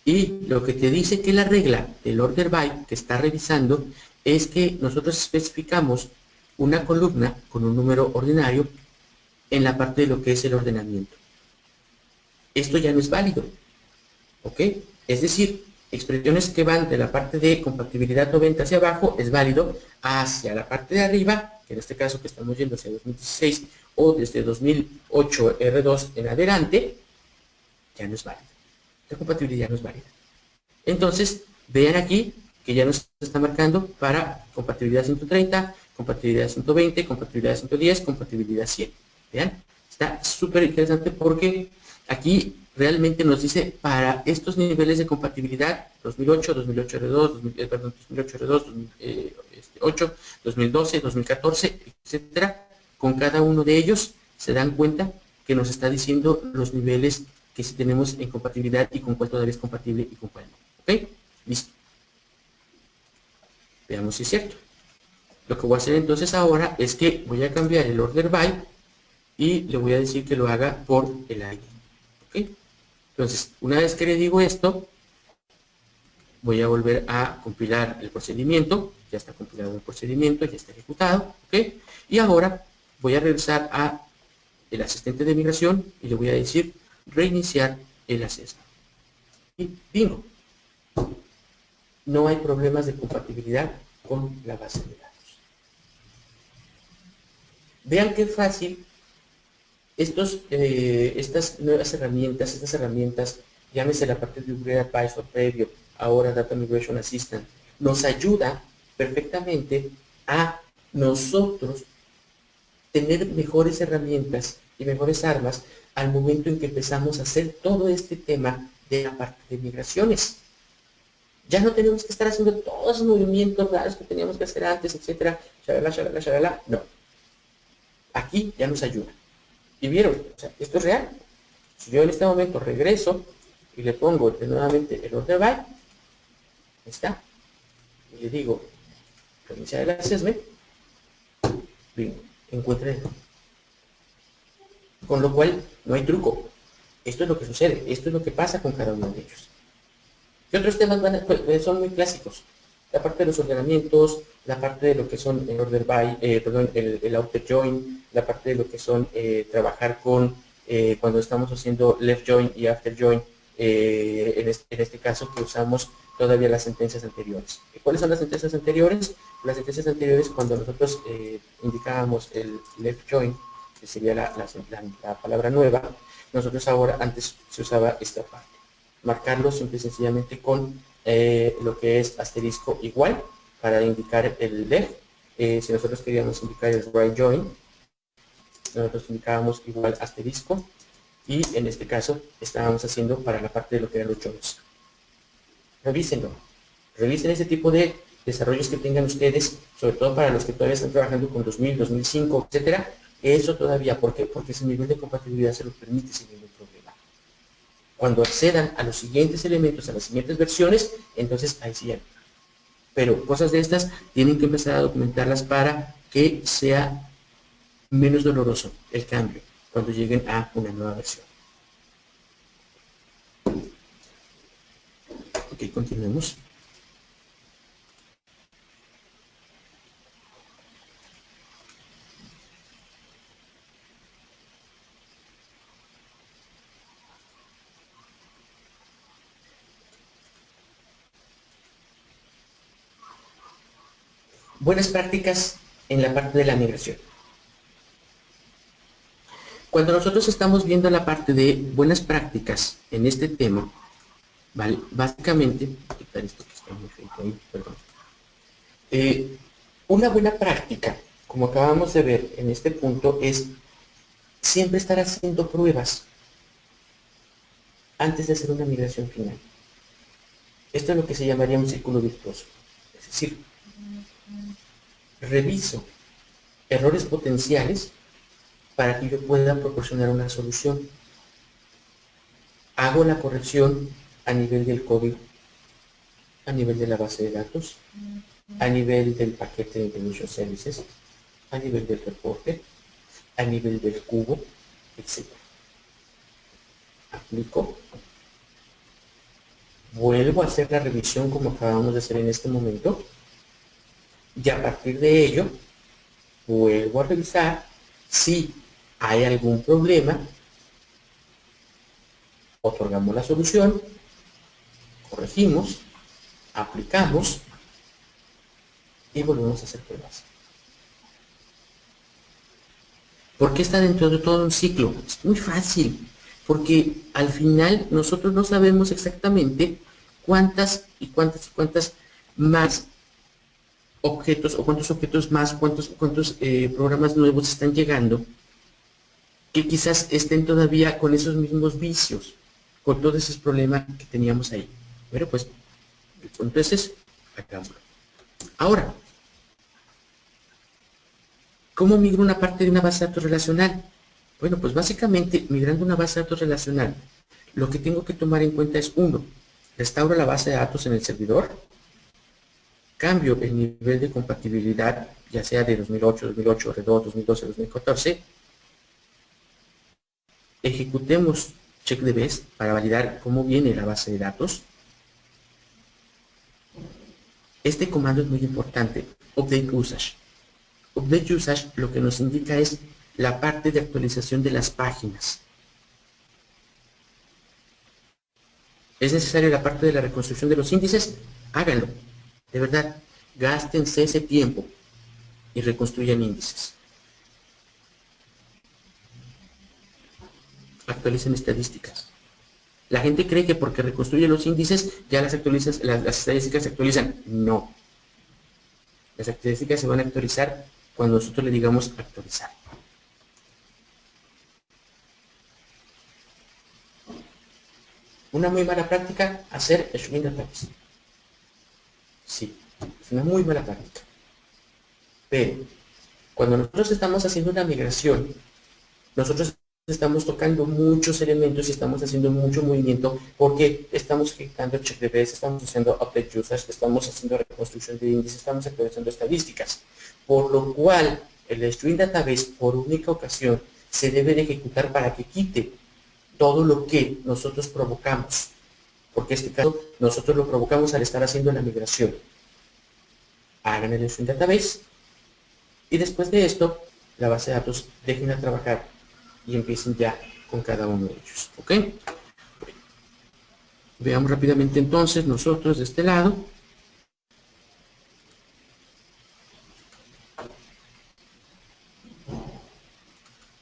Y lo que te dice que la regla del order by que está revisando es que nosotros especificamos una columna con un número ordinario en la parte de lo que es el ordenamiento. Esto ya no es válido. ¿Ok? Es decir, expresiones que van de la parte de compatibilidad 90 hacia abajo es válido, hacia la parte de arriba, que en este caso que estamos yendo hacia 2016 o desde 2008 R2 en adelante, ya no es válido. La compatibilidad no es válida. Entonces, vean aquí que ya nos está marcando para compatibilidad 130, compatibilidad 120, compatibilidad 110, compatibilidad 100. Vean, está súper interesante porque aquí realmente nos dice para estos niveles de compatibilidad 2008, 2008 R2, 2008 R2, 2008, 2012, 2014, etcétera. Con cada uno de ellos se dan cuenta que nos está diciendo los niveles que sí tenemos en compatibilidad y con cuál todavía es compatible y con cuál no. ¿Ok? Listo. Veamos si es cierto. Lo que voy a hacer entonces ahora es que voy a cambiar el order by y le voy a decir que lo haga por el ID. ¿Ok? Entonces, una vez que le digo esto, voy a volver a compilar el procedimiento. Ya está compilado el procedimiento, ya está ejecutado. ¿Ok? Y ahora voy a regresar a el asistente de migración y le voy a decir reiniciar el acceso. Y bingo. No hay problemas de compatibilidad con la base de datos. Vean qué fácil estas nuevas herramientas, llámese la parte de Upgrade Advisor previo, ahora Data Migration Assistant, nos ayuda perfectamente a nosotros tener mejores herramientas y mejores armas al momento en que empezamos a hacer todo este tema de la parte de migraciones. Ya no tenemos que estar haciendo todos esos movimientos raros que teníamos que hacer antes, etcétera, shalala, shalala, shalala. No. Aquí ya nos ayuda. Y vieron, o sea, esto es real. Si yo en este momento regreso y le pongo nuevamente el order by, ahí está. Y le digo, reiniciar el assessment, bingo, encuentra el error. Con lo cual, no hay truco. Esto es lo que sucede, esto es lo que pasa con cada uno de ellos. ¿Qué otros temas son muy clásicos? La parte de los ordenamientos, la parte de lo que son el order by, el outer join, la parte de lo que son trabajar con cuando estamos haciendo left join y after join, en este caso que usamos todavía las sentencias anteriores. ¿Cuáles son las sentencias anteriores? Las sentencias anteriores cuando nosotros indicábamos el left join, que sería la palabra nueva, nosotros ahora antes se usaba esta parte. Marcarlo simple y sencillamente con lo que es asterisco igual para indicar el left, Si nosotros queríamos indicar el right join, nosotros indicábamos igual asterisco, y en este caso estábamos haciendo para la parte de lo que eran los joins. Revísenlo. Revisen ese tipo de desarrollos que tengan ustedes, sobre todo para los que todavía están trabajando con 2000, 2005, etcétera. Eso todavía, ¿por qué? Porque su nivel de compatibilidad se lo permite sin ningún problema. Cuando accedan a los siguientes elementos, a las siguientes versiones, entonces ahí sí hay. Pero cosas de estas tienen que empezar a documentarlas para que sea menos doloroso el cambio cuando lleguen a una nueva versión. Ok, continuemos. Buenas prácticas en la parte de la migración. Cuando nosotros estamos viendo la parte de buenas prácticas en este tema, ¿vale? Básicamente, quitar esto que está muy feo ahí, perdón. Una buena práctica, como acabamos de ver en este punto, es siempre estar haciendo pruebas antes de hacer una migración final. Esto es lo que se llamaría un círculo virtuoso. Es decir, reviso errores potenciales para que yo pueda proporcionar una solución. Hago la corrección a nivel del código, a nivel de la base de datos, a nivel del paquete de Integration Services, a nivel del reporte, a nivel del cubo, etc. Aplico, vuelvo a hacer la revisión como acabamos de hacer en este momento, y a partir de ello, vuelvo a revisar si hay algún problema, otorgamos la solución, corregimos, aplicamos y volvemos a hacer pruebas. ¿Por qué está dentro de todo un ciclo? Es muy fácil, porque al final nosotros no sabemos exactamente cuántas más objetos o cuántos objetos más, cuántos programas nuevos están llegando que quizás estén todavía con esos mismos vicios, con todos esos problemas que teníamos ahí. Bueno, pues entonces, hagámoslo. Ahora, ¿cómo migro una parte de una base de datos relacional? Bueno, pues básicamente, migrando una base de datos relacional, lo que tengo que tomar en cuenta es, uno, restauro la base de datos en el servidor, cambio el nivel de compatibilidad, ya sea de 2008, 2008, R2, 2012, 2014, ejecutemos checkDBs para validar cómo viene la base de datos. Este comando es muy importante, update usage. Update usage lo que nos indica es la parte de actualización de las páginas. ¿Es necesario la parte de la reconstrucción de los índices? Háganlo. De verdad, gástense ese tiempo y reconstruyan índices. Actualicen estadísticas. La gente cree que porque reconstruye los índices ya las estadísticas se actualizan. No. Las estadísticas se van a actualizar cuando nosotros le digamos actualizar. Una muy mala práctica, hacer streaming database. Sí, es una muy mala práctica. Pero, cuando nosotros estamos haciendo una migración, nosotros estamos tocando muchos elementos y estamos haciendo mucho movimiento porque estamos ejecutando checkDBs, estamos haciendo update users, estamos haciendo reconstrucción de índices, estamos actualizando estadísticas. Por lo cual, el streaming database, por única ocasión, se debe de ejecutar para que quite todo lo que nosotros provocamos, porque en este caso nosotros lo provocamos al estar haciendo la migración. Hagan el stream database y después de esto la base de datos dejen de trabajar y empiecen ya con cada uno de ellos. ¿Ok? Veamos rápidamente entonces nosotros de este lado.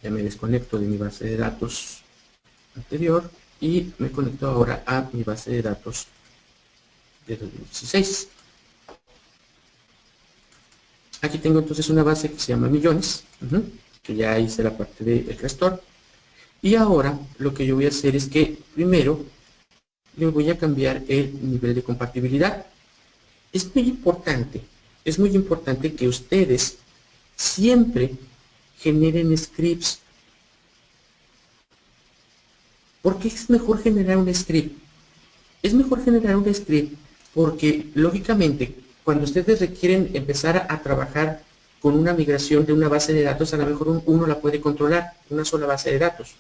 Ya me desconecto de mi base de datos anterior y me conecto ahora a mi base de datos de 2016. Aquí tengo entonces una base que se llama millones, que ya hice la parte del restore. Y ahora lo que yo voy a hacer es que primero le voy a cambiar el nivel de compatibilidad. Es muy importante que ustedes siempre generen scripts. ¿Por qué es mejor generar un script? Es mejor generar un script porque, lógicamente, cuando ustedes requieren empezar a trabajar con una migración de una base de datos, a lo mejor uno la puede controlar, una sola base de datos.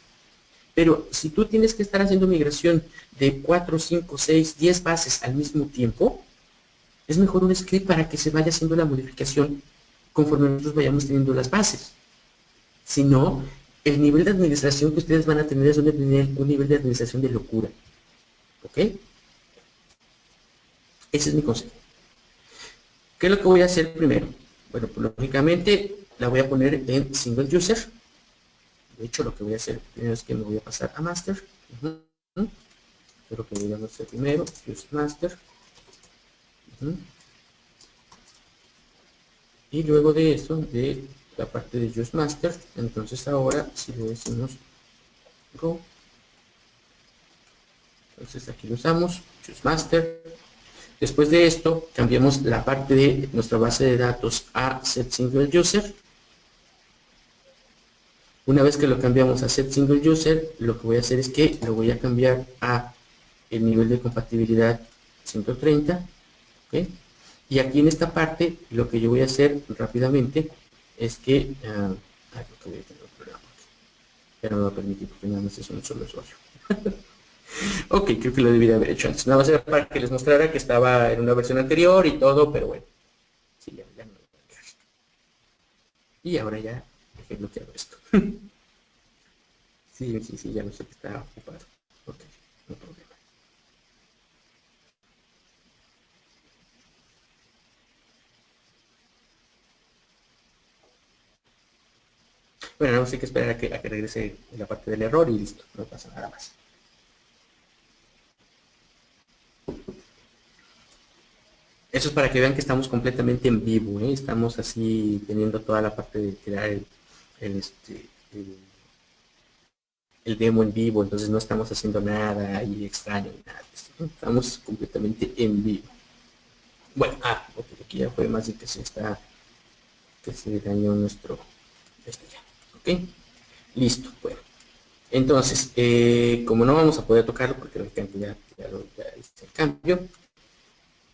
Pero si tú tienes que estar haciendo migración de 4, 5, 6, 10 bases al mismo tiempo, es mejor un script para que se vaya haciendo la modificación conforme nosotros vayamos teniendo las bases. Si no, el nivel de administración que ustedes van a tener es un nivel de administración de locura. ¿Ok? Ese es mi consejo. ¿Qué es lo que voy a hacer primero? Bueno, pues lógicamente la voy a poner en single user. De hecho, lo que voy a hacer primero es que me voy a pasar a master. Pero que voy a hacer primero, use master. Y luego de eso, de la parte de use master, entonces ahora si le decimos go, entonces aquí lo usamos, use master. Después de esto, cambiamos la parte de nuestra base de datos a set single user. Una vez que lo cambiamos a set single user, lo que voy a hacer es que lo voy a cambiar a el nivel de compatibilidad 130. ¿Okay? Y aquí en esta parte, lo que yo voy a hacer rápidamente es que... creo que voy a tener un problema. Ya no me va a permitir porque nada más es un solo usuario. Ok, creo que lo debí de haber hecho antes. Nada más era para que les mostrara que estaba en una versión anterior y todo, pero bueno. Sí, ya no lo voy a dejar. Y ahora ya dejé bloqueado esto. Sí, ya no sé que está ocupado. Ok, no problema. Bueno, no sé que esperar a que regrese la parte del error y listo, no pasa nada más. Eso es para que vean que estamos completamente en vivo, ¿eh? Estamos así teniendo toda la parte de crear el, el demo en vivo, entonces no estamos haciendo nada ahí extraño ni nada de esto, ¿no? Estamos completamente en vivo. Bueno, porque aquí ya fue más de que se dañó nuestro esto ya. Ok, listo, bueno. Entonces, como no vamos a poder tocarlo porque lógicamente ya hice el cambio,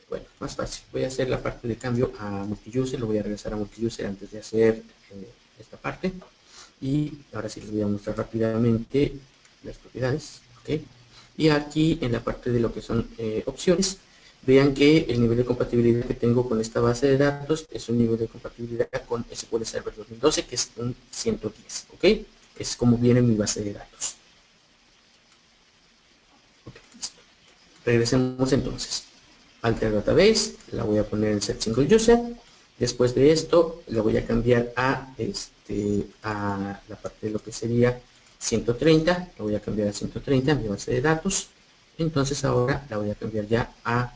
bueno, más fácil. Voy a hacer la parte de cambio a multiuser, lo voy a regresar a multiuser antes de hacer esta parte. Y ahora sí les voy a mostrar rápidamente las propiedades. ¿Okay? Y aquí en la parte de lo que son opciones, vean que el nivel de compatibilidad que tengo con esta base de datos es un nivel de compatibilidad con SQL Server 2012, que es un 110. ¿Ok? Es como viene mi base de datos. Okay, listo. Regresemos entonces. Alter Database, la voy a poner en set single user. Después de esto, la voy a cambiar a la parte de lo que sería 130. La voy a cambiar a 130 en mi base de datos. Entonces ahora la voy a cambiar ya a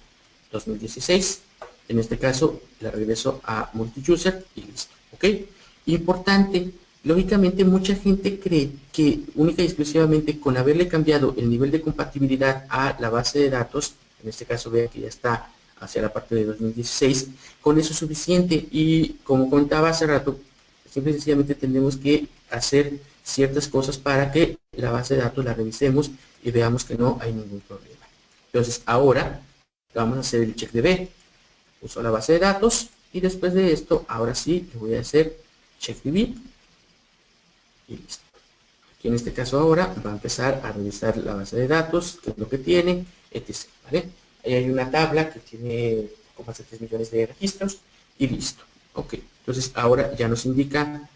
2016. En este caso, la regreso a multi-user y listo. ¿Ok? Importante. Lógicamente, mucha gente cree que única y exclusivamente con haberle cambiado el nivel de compatibilidad a la base de datos, en este caso vean que ya está hacia la parte de 2016, con eso es suficiente. Y como contaba hace rato, simple y sencillamente tenemos que hacer ciertas cosas para que la base de datos la revisemos y veamos que no hay ningún problema. Entonces ahora vamos a hacer el check de B. Uso la base de datos y después de esto, ahora sí, le voy a hacer check de B y listo. Aquí en este caso ahora va a empezar a revisar la base de datos, qué es lo que tiene, etc. ¿Vale? Ahí hay una tabla que tiene más de 3 millones de registros y listo. Ok, entonces ahora ya nos indica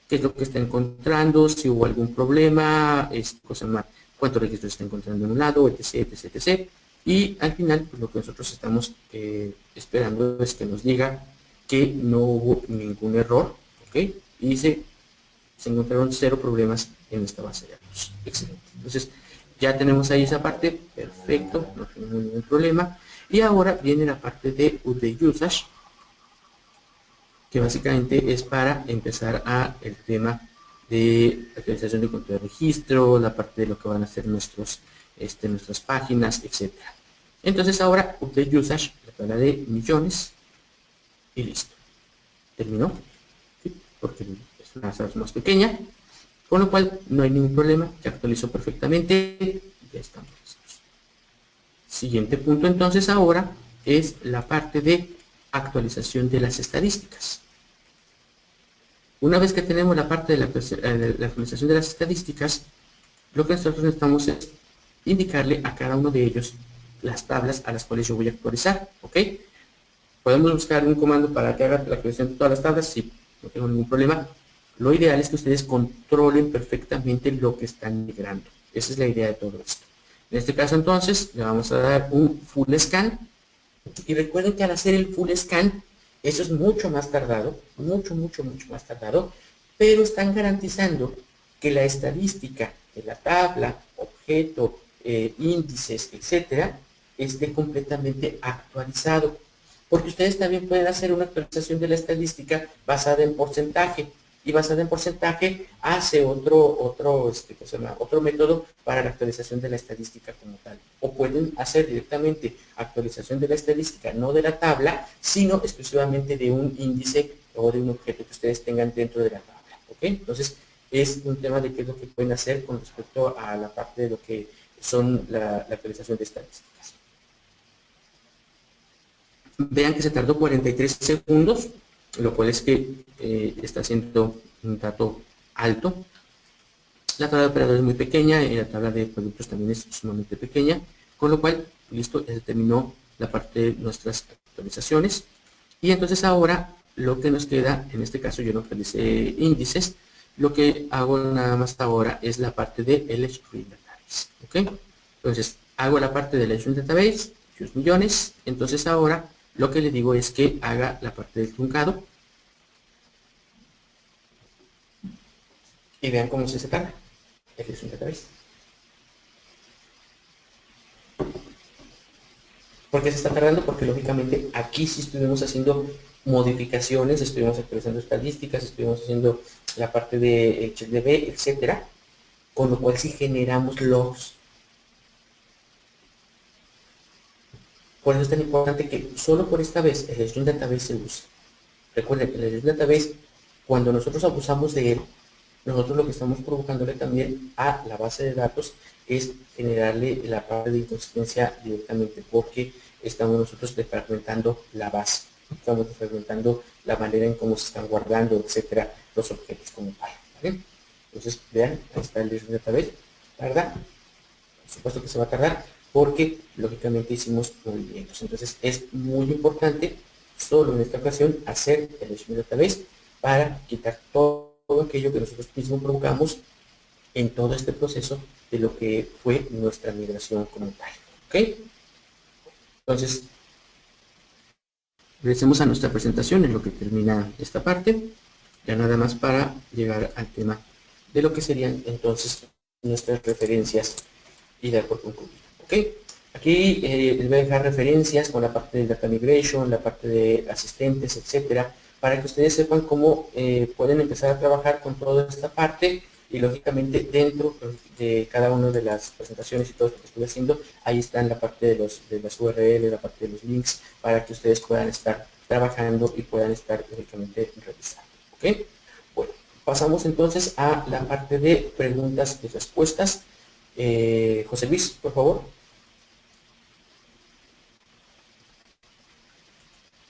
qué es lo que está encontrando, si hubo algún problema, cuántos registros está encontrando en un lado, etc, etc, etc. Y al final, pues, lo que nosotros estamos esperando es que nos diga que no hubo ningún error, ¿ok? Y se encontraron 0 problemas en esta base de datos. Excelente. Entonces, ya tenemos ahí esa parte, perfecto, no tenemos ningún problema. Y ahora viene la parte de UD Usage, que básicamente es para empezar a el tema de actualización de cuenta de registro, la parte de lo que van a ser nuestras páginas, etcétera. Entonces ahora update usage, la tabla de millones, y listo. Terminó, ¿sí? Porque es una tabla más pequeña, con lo cual no hay ningún problema, ya actualizó perfectamente, ya estamos listos. Siguiente punto entonces ahora es la parte de actualización de las estadísticas. Una vez que tenemos la parte de la actualización de las estadísticas, lo que nosotros necesitamos es indicarle a cada uno de ellos las tablas a las cuales yo voy a actualizar, ¿ok? ¿Podemos buscar un comando para que haga la actualización de todas las tablas? Sí, no tengo ningún problema. Lo ideal es que ustedes controlen perfectamente lo que están migrando. Esa es la idea de todo esto. En este caso entonces le vamos a dar un full scan. Y recuerden que al hacer el full scan, eso es mucho más tardado, mucho más tardado, pero están garantizando que la estadística de la tabla, objeto, índices, etcétera, esté completamente actualizado. Porque ustedes también pueden hacer una actualización de la estadística basada en porcentaje. Y basada en porcentaje hace otro método para la actualización de la estadística como tal. O pueden hacer directamente actualización de la estadística, no de la tabla, sino exclusivamente de un índice o de un objeto que ustedes tengan dentro de la tabla. ¿Ok? Entonces, es un tema de qué es lo que pueden hacer con respecto a la parte de lo que son la actualización de estadísticas. Vean que se tardó 43 segundos, lo cual es que está siendo un dato alto. La tabla de operadores es muy pequeña y la tabla de productos también es sumamente pequeña, con lo cual, listo, ya se terminó la parte de nuestras actualizaciones. Y entonces ahora lo que nos queda, en este caso yo no actualicé índices, lo que hago nada más ahora es la parte de LStream Database. ¿Ok? Entonces hago la parte del LStream Database, sus millones, entonces ahora lo que le digo es que haga la parte del truncado. Y vean cómo se separa el LStream Database. ¿Por qué se está tardando? Porque lógicamente aquí sí estuvimos haciendo modificaciones, estuvimos actualizando estadísticas, estuvimos haciendo la parte de HDB, etcétera, con lo cual sí generamos logs. Por eso es tan importante que solo por esta vez el LStream Database se use. Recuerden que el LStream Database, cuando nosotros abusamos de él, nosotros lo que estamos provocándole también a la base de datos es generarle la parte de inconsistencia directamente, porque estamos nosotros defragmentando la base, estamos defragmentando la manera en cómo se están guardando, etcétera, los objetos como tal, ¿vale? Entonces, vean, ahí está el LStream Database, ¿tarda? Por supuesto que se va a tardar, porque lógicamente hicimos movimientos. Entonces, es muy importante, solo en esta ocasión, hacer el LStream Database para quitar todo aquello que nosotros mismos provocamos en todo este proceso de lo que fue nuestra migración como tal. ¿Ok? Entonces, regresemos a nuestra presentación en lo que termina esta parte, ya nada más para llegar al tema de lo que serían entonces nuestras referencias y dar por concluido. ¿Ok? Aquí les voy a dejar referencias con la parte de Data Migration, la parte de asistentes, etcétera, para que ustedes sepan cómo pueden empezar a trabajar con toda esta parte y lógicamente dentro de cada una de las presentaciones y todo esto que estuve haciendo, ahí están la parte de las URL, la parte de los links, para que ustedes puedan estar trabajando y puedan estar lógicamente revisando. ¿Ok? Bueno, pasamos entonces a la parte de preguntas y respuestas. José Luis, por favor.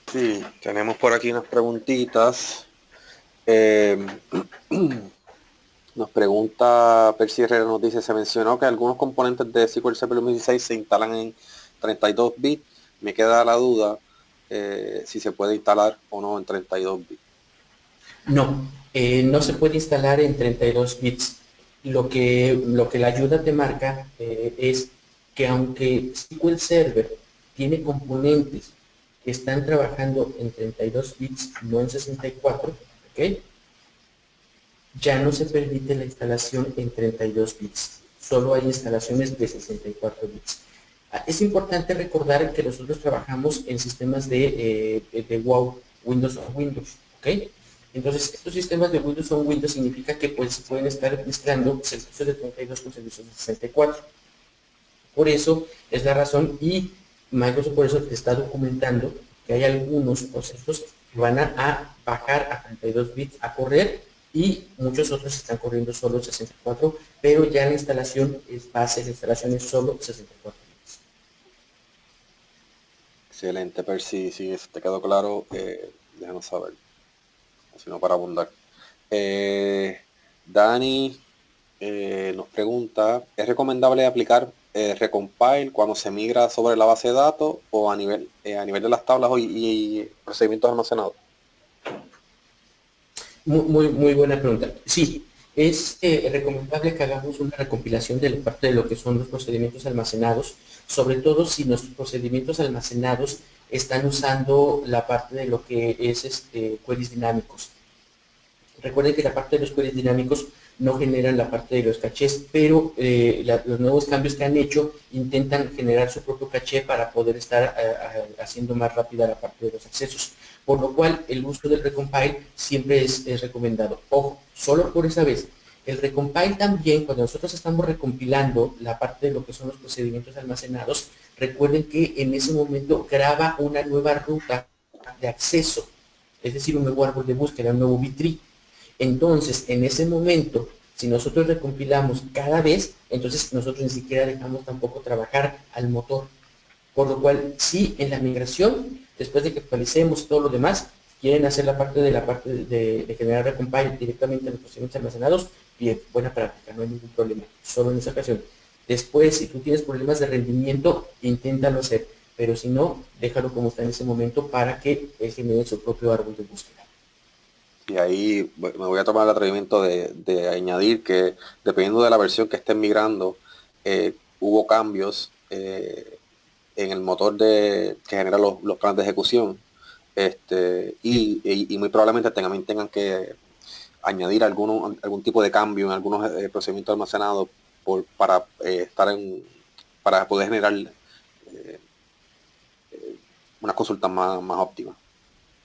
Sí, tenemos por aquí unas preguntitas. Nos pregunta Percy Herrera, nos dice, se mencionó que algunos componentes de SQL Server 2016 se instalan en 32 bits. Me queda la duda si se puede instalar o no en 32 bits. No, no se puede instalar en 32 bits. Lo que la ayuda te marca es que aunque SQL Server tiene componentes que están trabajando en 32 bits, no en 64, ¿ok? Ya no se permite la instalación en 32 bits. Solo hay instalaciones de 64 bits. Es importante recordar que nosotros trabajamos en sistemas de WoW, Windows on Windows, ¿ok? Entonces, estos sistemas de Windows on Windows significa que pues pueden estar mezclando servicios de 32 con servicios de 64. Por eso es la razón y Microsoft por eso te está documentando que hay algunos procesos que van a bajar a 32 bits a correr y muchos otros están corriendo solo 64, pero ya la instalación es base, la instalación es solo 64 bits. Excelente, Percy, si te quedó claro, déjanos saber, si no para abundar. Dani nos pregunta, ¿es recomendable aplicar recompile cuando se migra sobre la base de datos o a nivel de las tablas y procedimientos almacenados? Muy buena pregunta. Sí, es recomendable que hagamos una recompilación de la parte de lo que son los procedimientos almacenados, sobre todo si nuestros procedimientos almacenados están usando la parte de lo que es queries dinámicos. Recuerden que la parte de los queries dinámicos no generan la parte de los cachés, pero los nuevos cambios que han hecho intentan generar su propio caché para poder estar haciendo más rápida la parte de los accesos. Por lo cual, el uso del recompile siempre es recomendado. Ojo, solo por esa vez. El recompile también, cuando nosotros estamos recompilando la parte de lo que son los procedimientos almacenados, recuerden que en ese momento graba una nueva ruta de acceso, es decir, un nuevo árbol de búsqueda, un nuevo B-tree. Entonces, en ese momento, si nosotros recompilamos cada vez, entonces nosotros ni siquiera dejamos tampoco trabajar al motor. Por lo cual, sí, en la migración, después de que actualicemos todo lo demás, quieren hacer la parte de generar recompile directamente en los procedimientos almacenados, bien, buena práctica, no hay ningún problema, solo en esa ocasión. Después, si tú tienes problemas de rendimiento, inténtalo hacer, pero si no, déjalo como está en ese momento para que genere su propio árbol de búsqueda. Y ahí me voy a tomar el atrevimiento de añadir que dependiendo de la versión que estén migrando, hubo cambios en el motor que genera los planes de ejecución. Y muy probablemente también tengan que añadir algún tipo de cambio en algunos procedimientos almacenados para poder generar unas consultas más óptimas,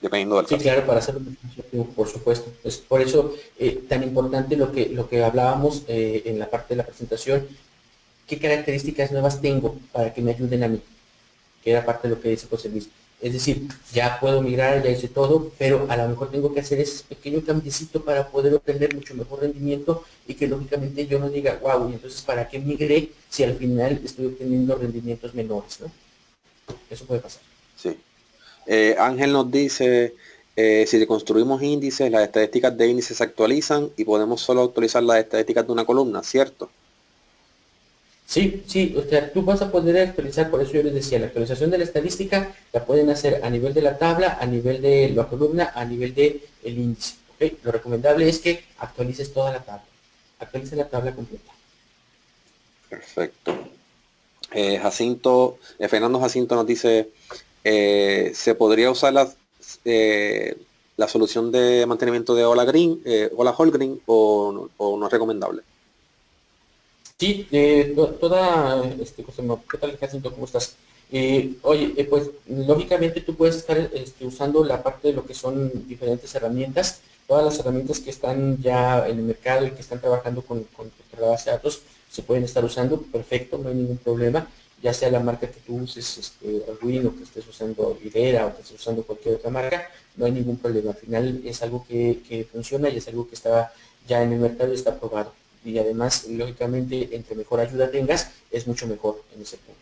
dependiendo del Sí, caso. claro, para hacerlo por supuesto. Es por eso tan importante lo que hablábamos en la parte de la presentación, qué características nuevas tengo para que me ayuden a mí, que era parte de lo que dice José Luis. Es decir, ya puedo migrar, ya hice todo, pero a lo mejor tengo que hacer ese pequeño cambiecito para poder obtener mucho mejor rendimiento y que lógicamente yo no diga, wow, y entonces ¿para qué migré si al final estoy obteniendo rendimientos menores, ¿no? Eso puede pasar. Sí. Ángel nos dice, si construimos índices, las estadísticas de índices se actualizan y podemos solo actualizar las estadísticas de una columna, ¿cierto? Sí, sí, o sea, tú vas a poder actualizar, por eso yo les decía, la actualización de la estadística la pueden hacer a nivel de la tabla, a nivel de la columna, a nivel del índice. ¿Okay? Lo recomendable es que actualices toda la tabla, actualices la tabla completa. Perfecto. Fernando Jacinto nos dice, ¿se podría usar la solución de mantenimiento de Hola Green, Hola Whole Green o no es recomendable? Sí, ¿qué tal, Jacinto? ¿Cómo estás? Oye, pues lógicamente tú puedes estar usando la parte de lo que son diferentes herramientas, todas las herramientas que están ya en el mercado y que están trabajando con la base de datos se pueden estar usando, perfecto, no hay ningún problema, ya sea la marca que tú uses, Arduino, que estés usando Idera o que estés usando cualquier otra marca, no hay ningún problema, al final es algo que funciona y es algo que está ya en el mercado y está probado y además, lógicamente, entre mejor ayuda tengas, es mucho mejor en ese punto.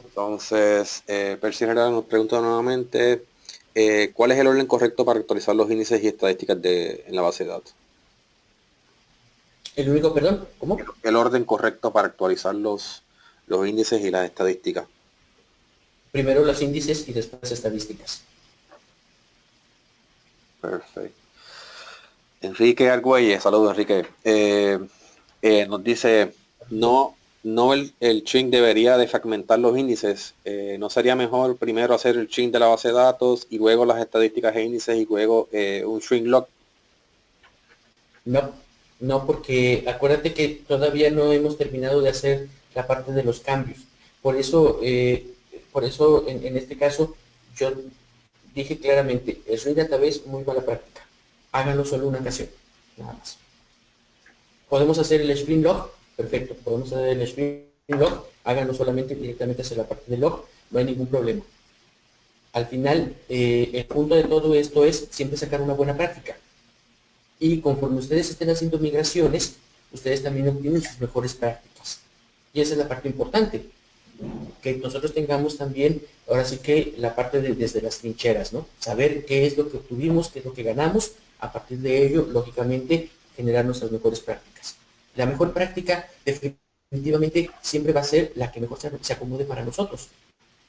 Entonces, Percy Herrera nos pregunta nuevamente, ¿cuál es el orden correcto para actualizar los índices y estadísticas en la base de datos? El único, perdón, ¿cómo? El orden correcto para actualizar los índices y las estadísticas. Primero los índices y después estadísticas. Perfecto. Enrique Argüelles, saludos Enrique. Nos dice, no el string debería de fragmentar los índices. ¿No sería mejor primero hacer el string de la base de datos y luego las estadísticas e índices y luego un string log? No, no, porque acuérdate que todavía no hemos terminado de hacer la parte de los cambios. Por eso en este caso, yo dije claramente, el Swing Database, muy mala práctica. Háganlo solo una ocasión, nada más. Podemos hacer el Spring Log, perfecto, podemos hacer el Spring Log, háganlo solamente directamente hacia la parte del log, no hay ningún problema. Al final, el punto de todo esto es siempre sacar una buena práctica. Y conforme ustedes estén haciendo migraciones, ustedes también obtienen sus mejores prácticas. Y esa es la parte importante, que nosotros tengamos también, ahora sí que la parte de desde las trincheras, ¿no? Saber qué es lo que obtuvimos, qué es lo que ganamos, a partir de ello, lógicamente, generar nuestras mejores prácticas. La mejor práctica definitivamente siempre va a ser la que mejor se acomode para nosotros.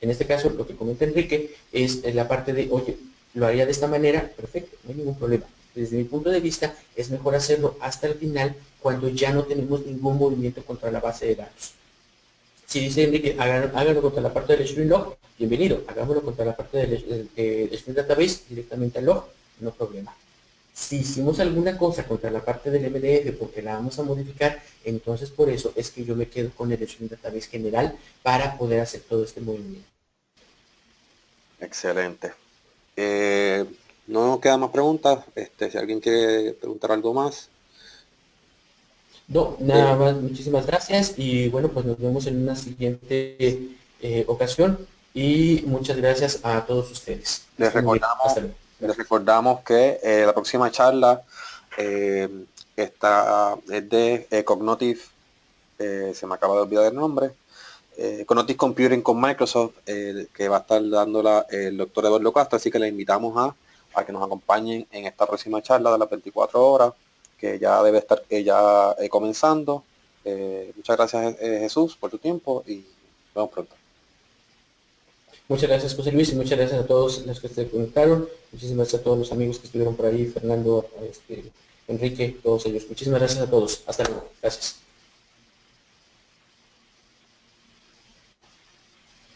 En este caso, lo que comenta Enrique es la parte de, oye, lo haría de esta manera, perfecto, no hay ningún problema. Desde mi punto de vista, es mejor hacerlo hasta el final, cuando ya no tenemos ningún movimiento contra la base de datos. Si dice Enrique, háganlo contra la parte del Stream Log, bienvenido, hagámoslo contra la parte del Stream Database, directamente al log, no problema. Si hicimos alguna cosa contra la parte del MDF porque la vamos a modificar, entonces por eso es que yo me quedo con el Stream Database general para poder hacer todo este movimiento. Excelente. No quedan más preguntas. Si alguien quiere preguntar algo más. No, nada más, muchísimas gracias y bueno, pues nos vemos en una siguiente ocasión y muchas gracias a todos ustedes. Les recordamos que la próxima charla es de Cognitive, se me acaba de olvidar el nombre, Cognitive Computing con Microsoft, que va a estar dándola el doctor Eduardo Castro, así que le invitamos a que nos acompañen en esta próxima charla de las 24 horas, que ya debe estar comenzando. Muchas gracias Jesús por tu tiempo y nos vemos pronto. Muchas gracias José Luis y muchas gracias a todos los que se conectaron. Muchísimas gracias a todos los amigos que estuvieron por ahí, Fernando, Enrique, todos ellos. Muchísimas gracias a todos. Hasta luego. Gracias.